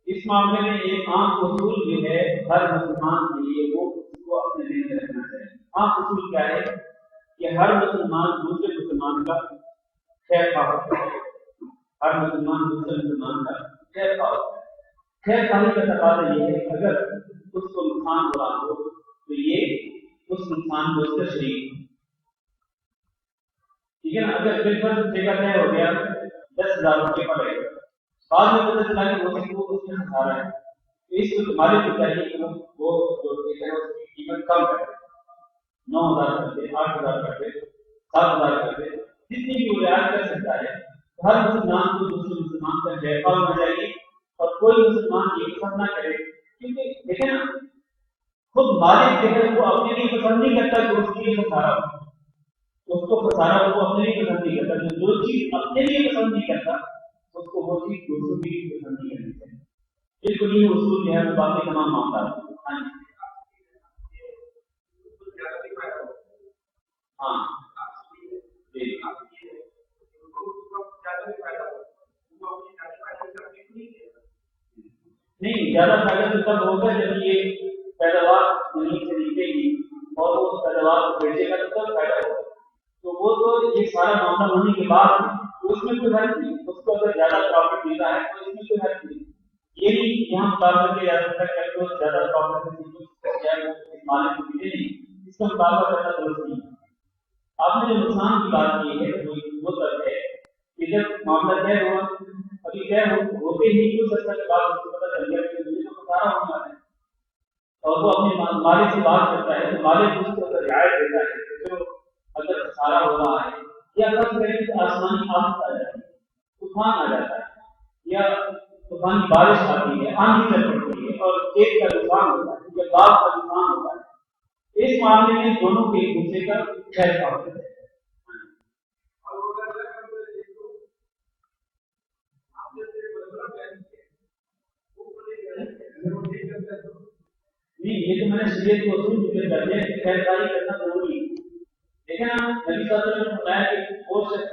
اس معاملے میں ایک عام اصول جو ہے ہر مسلمان کے لیے وہ اس کو اپنے ذہن میں رکھنا چاہیے. عام اصول کیا ہے کہ ہر مسلمان دوسرے مسلمان کا خیر خواہ ہوتا ہے. ہر مسلمان دوسرے مسلمان کا خیر خواہ ہوتا ہے. خیر خواہی کا تقاضا یہ ہے کہ اگر اس کو نقصان ہو رہا ہو تو یہ اس نقصان کو اس کا شریک ہو. ٹھیک ہے نا. اگر بالکل ٹھیکہ طے ہو گیا 10,000 روپے پڑے گا، بعد میں پتہ چلا کہ وہ اس میں ہزارہ ہے، تو اس کو مالک کو چاہیے کہ وہ جو ٹھیکہ ہے اس کی قیمت کم کر دے، 9,000 کر دے، 8,000 کر دے، 7,000 کر دے، جتنی بھی وہ رعایت کر سکتا ہے. ہر مسلمان کو دوسرے مسلمان کا خیر خواہ ہونا چاہیے اور کوئی مسلمان یہ پسند نہ کرے، کیونکہ دیکھیں نا خود مالک جو ہے وہ اپنے لیے پسند نہیں کرتا کہ اس کے لیے خسارہ ہو. اس کو خسارہ وہ اپنے لیے پسند نہیں کرتا. جو چیز اپنے لیے پسند نہیں کرتا اس کو وہ چیز دوسروں کے لیے پسند نہیں کرنی چاہیے. بالکل یہ اصول جو ہے وہ باقی تمام معاملات. ہاں جی. نہیں، زیادہ فائدہ تو تب ہوگا جب یہ پیداوار زمین سے نکلے گی اور اس پیداوار کو بیچے گا تو تب فائدہ ہوگا. تو وہ تو یہ سارا معاملہ ہونے کے بعد تو اس میں کوئی حرج نہیں. اس کو اگر زیادہ پروفٹ ملتا ہے تو اس میں کوئی حرج نہیں. یہ نہیں یہاں مطالبہ کیا جا سکتا ہے کہ زیادہ پروفٹ اس مالک کو ملے نہیں، اس کا مطالبہ کرنا درست نہیں. آپ نے جو نقصان کی بات کی ہے وہ تب ہے کہ جب معاملہ طے ہوا، ابھی طے ہوتے ہی کچھ عرصہ کے بعد اس کو پتہ چل گیا کہ مجھے تو خسارہ ہونا ہے، اور وہ اپنے مالک سے بات کرتا ہے تو مالک اس کو رعایت دیتا ہے کہ جو اگر خسارہ ہو رہا ہے یا فرض کریں کہ آسمانی آفت آ جاتی ہے، طوفان آ جاتا ہے یا طوفان کی بارش آتی ہے، آندھی چل پڑتی ہے اور کھیت کا نقصان ہوتا ہے یا باغ کا نقصان ہوتا ہے، اس معاملے میں دونوں کے ایک دوسرے کا خیر خواہ ہوتا ہے. نہیں، یہ تو میں نے شریعت کو اصول ذکر کر دیا کہ خیر خواہی کرنا ضروری ہے. لیکن نبی صلی اللہ علیہ وسلم نے بتایا کہ وہ شخص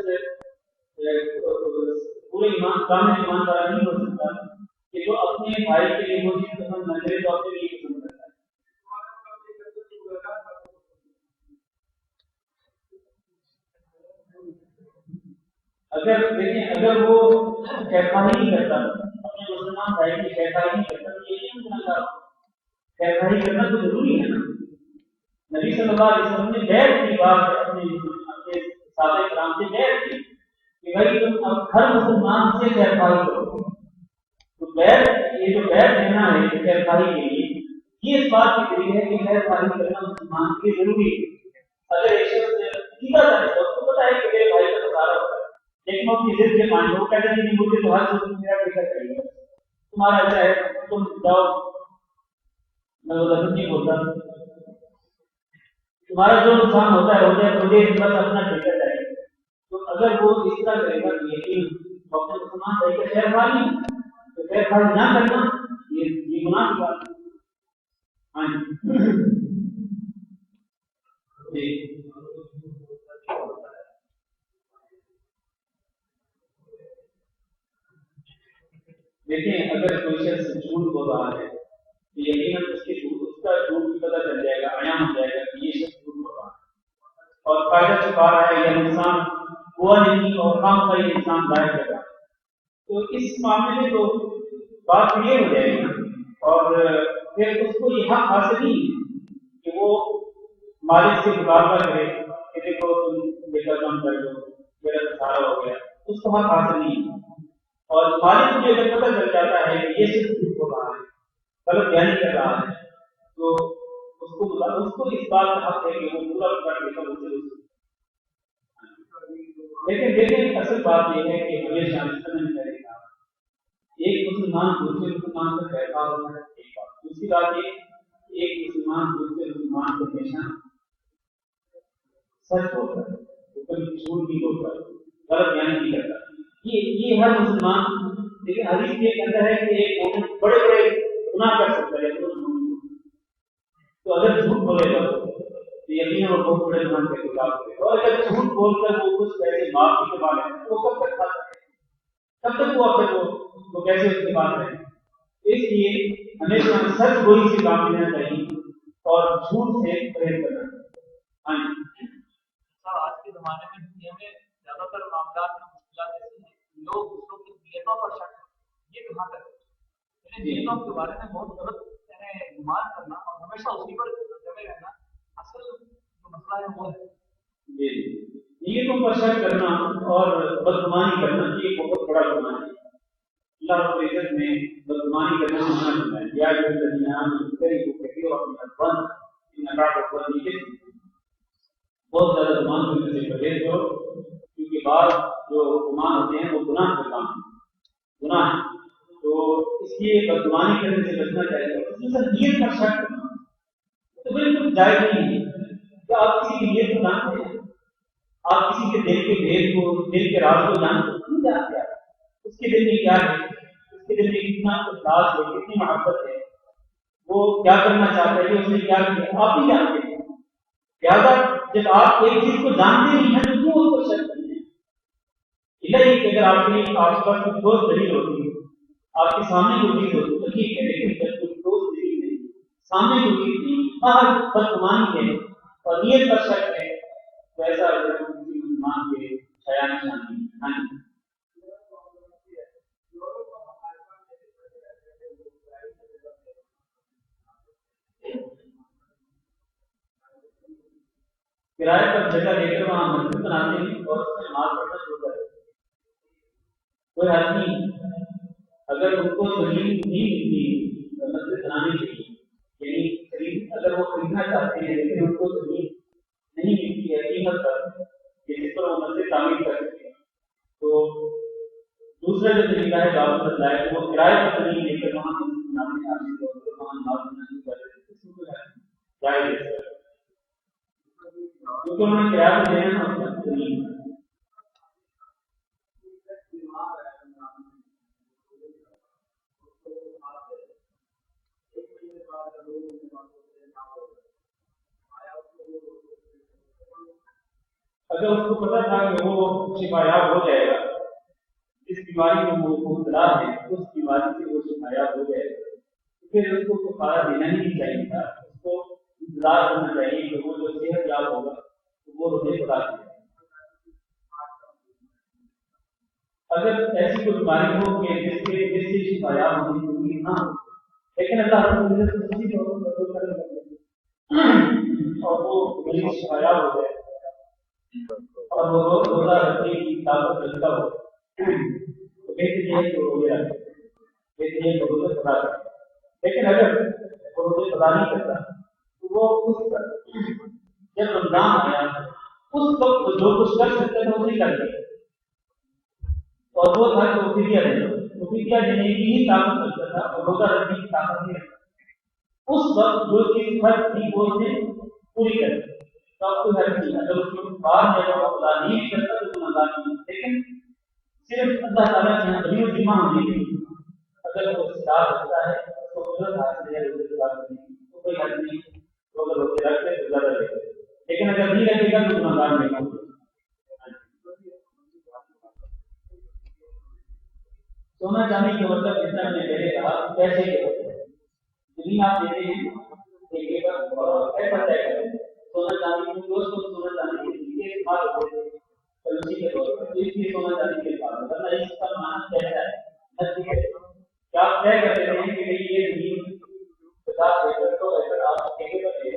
پورے ایمان کامل ایمان والا نہیں ہو سکتا کہ جو اپنے بھائی کے لیے وہ چیز پسند نہ کرے تو اپنے لیے پسند کرتا ہے. اگر وہ خیرخواہی نہیں کرتا اپنے مسلمان بھائی کی خیرخواہی نہیں کرتا تو یہ نہیں گناہگار ہوگا. خیرخواہی کرنا تو ضروری ہے نا. نبی صلی اللہ علیہ وسلم نے بیعت کی بات ہے اپنے صحابہ کرام سے بیعت کی کہ بھائی تم اب ہر مسلمان سے خیرخواہی کرو. تو بیعت یہ جو بیعت لینا ہے خیرخواہی کے لیے یہ اس بات کی دلیل ہے کہ خیرخواہی کرنا مسلمان کے لیے ضروری ہے. اگر ایک شخص سیدھا کرے تو اس کو پتا ہے کہ میرے بھائی کا خسارہ ہوتا ہے لیکن وہ اپنی ضد کے مان لو کہتے ہیں کہ مجھے تو ہر چیز میرا ٹھیکہ چاہیے تمہارا اچھا ہے تم جاؤ. میں وہ لفظ نہیں بولتا تمہارا جو نقصان ہوتا ہے ہو جائے مجھے بس اپنا ٹھیکہ چاہیے. تو اگر وہ اس طرح کرے گا تو یقین اپنے مسلمان بھائی کا خیرخواہی تو خیرخواہی نہ کرنا یہ گناہ کی بات ہے. ہاں جی دیکھیں اگر کوئی شخص جھوٹ بول رہا ہے تو یقیناً اس کا جھوٹ بھی پتہ چل جائے گا عیاں ہو جائے گا کہ یہ شخص جھوٹ بول رہا ہے اور فائدہ چھپا رہا ہے یا نقصان ہوا نہیں اور کام کا یہ انسان ظاہر کر رہا ہے. تو اس معاملے میں تو بات کلیئر ہو جائے گی اور پھر اس کو یہ حق حاصل نہیں ہے کہ وہ مالک سے مطالبہ کرے کہ دیکھو تم یہ کام کر دو میرا سارا ہو گیا. اس کو حق حاصل نہیں ہے. اور مالک کو اگر پتہ چل جاتا ہے کہ یہ صرف جھوٹ بول رہا ہے غلط بیان کر رہا ہے تو اس کو اس بات کا حق ہے کہ وہ پورا کر دے گا اسے. لیکن دیکھیں اصل بات یہ ہے کہ ہمیشہ سمجھ کرے گا ایک مسلمان دوسرے مسلمان سے پیدا ہوتا ہے ایک بات. دوسری بات یہ ایک مسلمان دوسرے مسلمان کو ہمیشہ سچ بولتا ہے وہ کبھی جھوٹ نہیں بولتا غلط بیان نہیں کرتا. یہ ہر مسلمان لیکن حدیث کے اندر ہے کہ ایک مومن بڑے بڑے گناہ کر سکتا ہے تو اگر جھوٹ بولے گا تو یقیناً وہ بہت بڑے گناہ کے خلاف ہے. اور اگر جھوٹ بول کر وہ کچھ پیسے معافی کے بعد ہے تو کب تک کھا سکتے کب تک وہ پھر وہ کیسے اس کے بعد رہے. اس لیے ہمیشہ سچ گوئی سے کام لینا چاہیے اور جھوٹ سے پرہیز کرنا چاہیے. ہاں جی سر آج کے زمانے میں دنیا میں زیادہ تر معاملات میں مشکلات ایسی ہیں لوگ دوسروں کی نیتوں پر شک کرتے یہ کہاں تک نیتوں کے بارے میں بہت غلط گمان کرنا اور ہمیشہ اسی پر جمے رہنا اصل جو مسئلہ ہے وہ ہے. جی نیتوں پر شک کرنا اور بدگمانی کرنا یہ بہت بڑا گناہ ہے. اللہ رب العزت نے بدگمانی کرنا منع کیا ہے. یا جو الذین کریم کثیر من الظن ان بعض الظن اثم. بہت زیادہ گمان کرنے سے پرہیز کرو کیونکہ بعض جو گمان ہوتے ہیں وہ گناہ کا کام ہے گناہ ہے. تو اس لیے بدگمانی کرنے سے بچنا چاہیے. خصوصاً نیت پر شک کرنا تو بالکل جائز نہیں ہے. کیا آپ کسی کی نیت کو جانتے ہیں؟ آپ کسی کے دل کے بھید کو دل کے راز کو جانتے ہیں اس کے دل میں کیا ہے اس کے دل میں کتنا اخلاص ہے کتنی محبت ہے وہ کیا کرنا چاہتا ہے اس نے کیا کیا آپ ہی جانتے ہیں. لہٰذا جب آپ ایک چیز کو جانتے نہیں ہیں تو کیوں اس کو شک کرتے ہیں. اللہ کہ اگر آپ کے آس پاس کوئی ٹھوس دلیل ہوتی ہے آپ کے سامنے کوئی چیز ہوتی تو ٹھیک ہے لیکن جب کوئی ٹھوس دلیل نہیں سامنے کوئی چیز نہیں باہر بدگمانی ہے اور نیت پر شک ہے تو ایسا کسی مسلمان کے حیا نشانی نہیں. کرائے پر جگہ لے کر وہاں مسجد بناتے ہیں اور اس میں نماز پڑھنا شروع کر دیتے ہیں. کوئی حرج نہیں اگر ان کو زمین نہیں ملتی مسجد بنانے کے لیے یعنی اگر وہ خریدنا چاہتے ہیں لیکن ان کو زمین نہیں ملتی ہے قیمت پر جس پر وہ مسجد تعمیر کر سکتے ہیں تو دوسرا جو طریقہ ہے دعوت کرتا ہے وہ کرائے پر زمین لے کر وہاں مسجد بنانے وہاں نماز پڑھنا شروع کر دیتے ہیں. جائز ہے کیونکہ انہوں نے کرایہ میں دینا نا زمین. اگر اس کو پتا تھا کہ وہ شفایاب ہو جائے گا جس بیماری میں وہ مبتلا ہے اس بیماری سے وہ شفایاب ہو جائے گا تو پھر اس کو کفارہ دینا ہی نہیں چاہیے تھا. اس کو انتظار کرنا چاہیے کہ وہ جو صحت یاب ہوگا تو وہ روزے پڑا دے. اگر ایسی کوئی بیماری ہو کہ جس سے شفایاب ہونے کی امید نہ ہو، لیکن اللہ رب العزت اسی طور پر اور وہ مریض شفایاب ہو جائے اور وہ روزہ رکھنے کی طاقت رکھتا ہو تو بہتر یہ ہے کہ وہ روزے رکھے، بہتر یہ ہے کہ روزے ادا کرے۔ لیکن اگر وہ روزے ادا نہیں کرتا تو وہ اس پر جب رمضان آیا اس وقت جو کچھ کر سکتے تھے وہ نہیں کر سکتے، اور وہ تھا کہ وہ فدیہ دینے کی ہی طاقت رکھتا تھا اور روزہ رکھنے کی طاقت نہیں رکھتا۔ اس وقت جو چیز فرض تھی وہ اسے پوری کر دی تو آپ کو ہر چیز اگر اس کے بعد جب وہ ادا نہیں کرتا تو گناہگار نہیں، لیکن صرف اللہ تعالیٰ کے یہاں غنی ذمہ ہونے کی اگر وہ استطاعت رکھتا ہے تو قدرت حاصل ہے روزے ادا کرنے کی تو کوئی حد نہیں، روزہ روزے رکھ لے تو زیادہ لے، لیکن اگر نہیں رکھے گا تو گناہگار نہیں ہوگا۔ سونا چاندی کا مطلب جیسا ہم نے پہلے کہا پیسے کے ہوتے ہیں، زمین آپ دیتے ہیں ٹھیکے پر اور پیسہ طے کرتے ہیں، سونا چاندی کو دوست سونا چاندی کے لیے استعمال ہوتے ہیں کرنسی کے طور پر، اس لیے سونا چاندی کے پاس ورنہ اس کا معنی پیسہ ہے نقدی پیسہ۔ کیا آپ طے کرتے ہیں کہ یہ زمین 50 ایکڑ 100 ایکڑ آپ ٹھیکے پر لے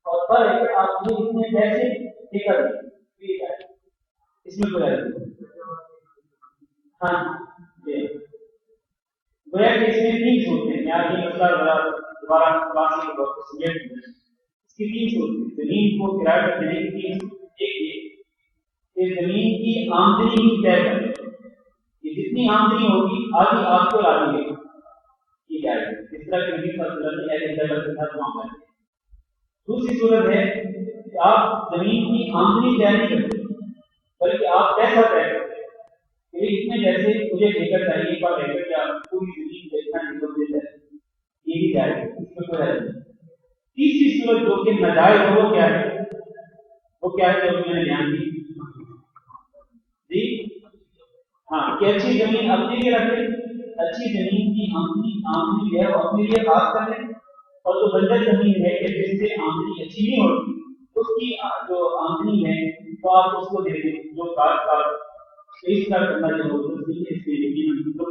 اور پر ایکڑ آپ کو اتنے پیسے ٹھیکہ دیں، ٹھیک ہے، اس میں کوئی حرج نہیں۔ ہاں گویا کہ اس میں 3 صورتیں ہیں، یہاں یہ مسئلہ دوبارہ بات کی بہت سمجھ اس کی 3 صورتیں، زمین کو کرایہ پر دینے کی 3 صورتیں۔ ایک یہ کہ زمین کی آمدنی کی طے کریں، یہ جتنی آمدنی ہوگی آدھی آپ کو لانی ہے یہ جائے گی، اس طرح کہ نبی صلی اللہ علیہ وسلم نے اہل بیت کے ساتھ معاملہ کیا۔ دوسری صورت ہے کہ آپ زمین کی آمدنی طے نہیں کرتے بلکہ آپ پیسہ طے کرتے ہیں کہ اتنے پیسے مجھے ٹھیکہ چاہیے پر ایکڑ یا پوری زمین دیکھنا نکل دیتا ہے، یہ بھی جائے گا، اس میں کوئی حرج نہیں۔ تیسری صورت جو کہ ناجائز ہو وہ کیا ہے جو میں نے بیان کی جی ہاں کہ اچھی زمین اپنے لیے رکھے، اچھی زمین کی آمدنی ہے وہ اپنے لیے خاص کر لیں، اور جو بنجر زمین ہے کہ جس سے آمدنی اچھی نہیں ہوتی اس کی جو آمدنی ہے تو آپ اس کو دے دیں، جو کاشتکار اس کا کرنا جو ہوتا ہے اس کے لیے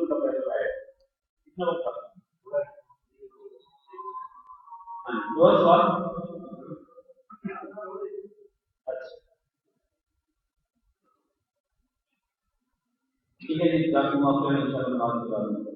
کا پیسہ ہے کتنا وقت دو سوال۔ اچھا ٹھیک ہے جی، آپ کو معاف کریں ان شاء اللہ بات کے بارے میں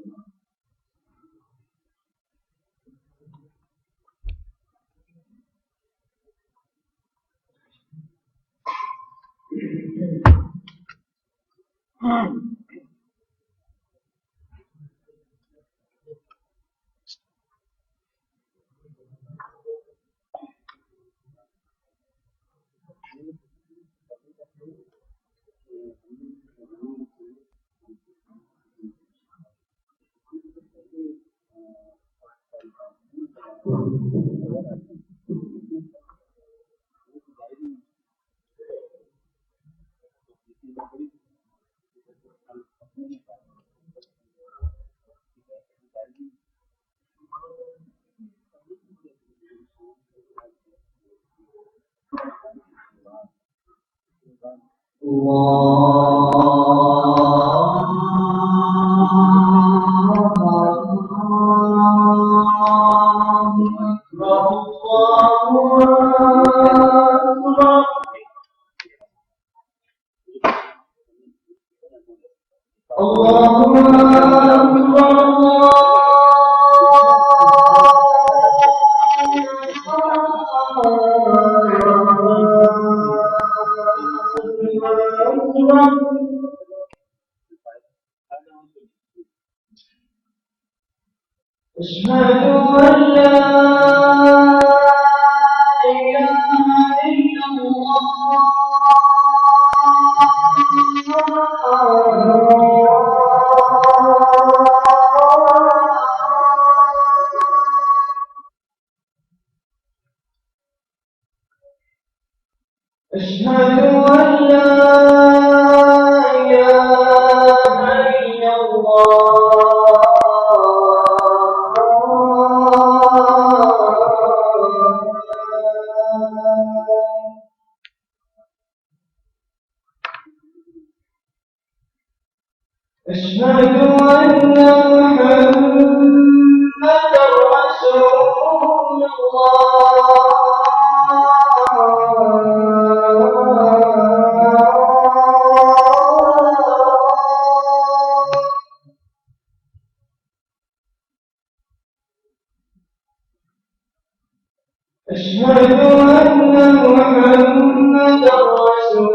أشهد أن محمدا رسول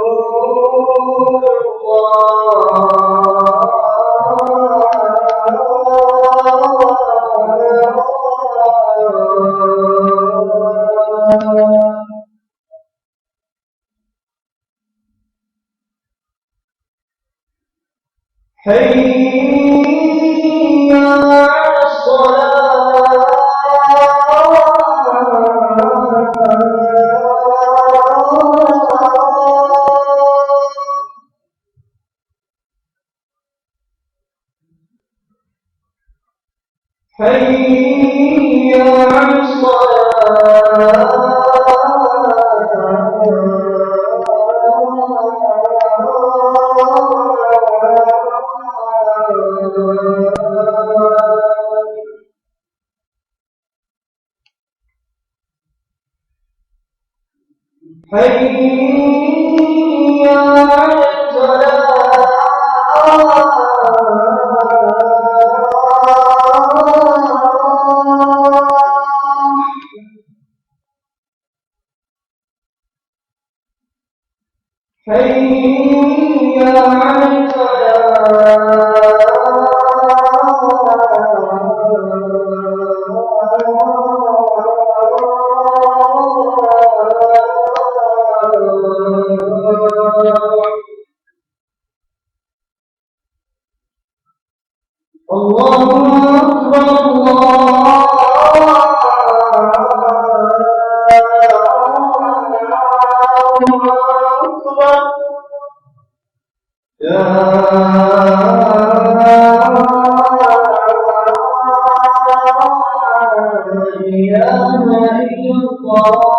الله. حي على الصلاة. حي على الصلاة. حي على الفلاح. حي على الفلاح. الله أكبر. الله أكبر. لا إله إلا الله.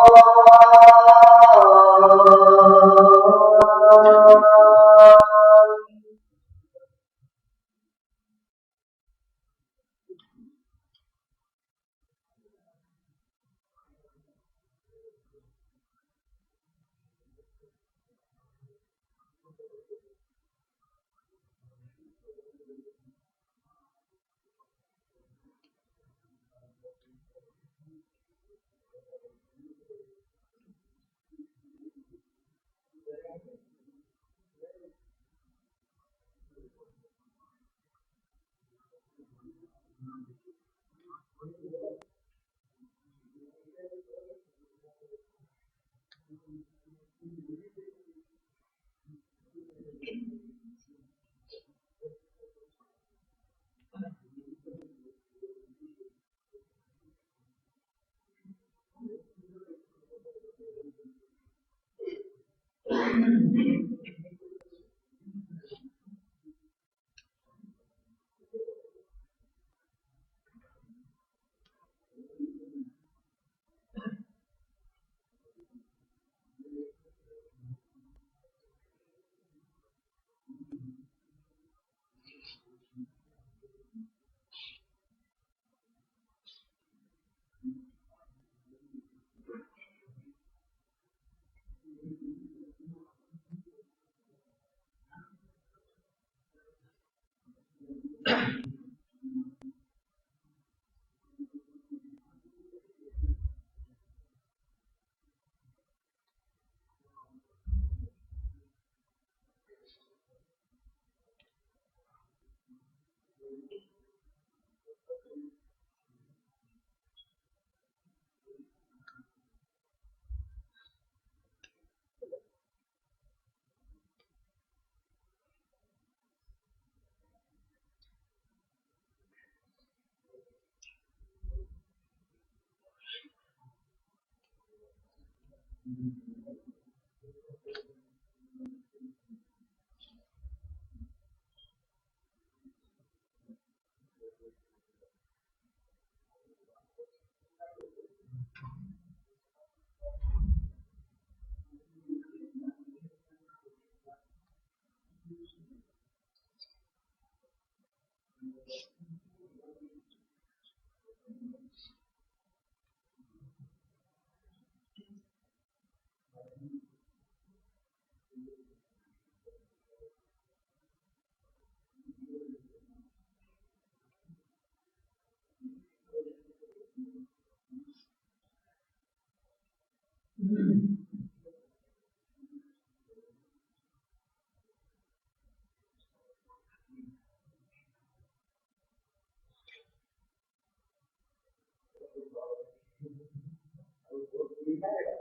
دکھائے گا.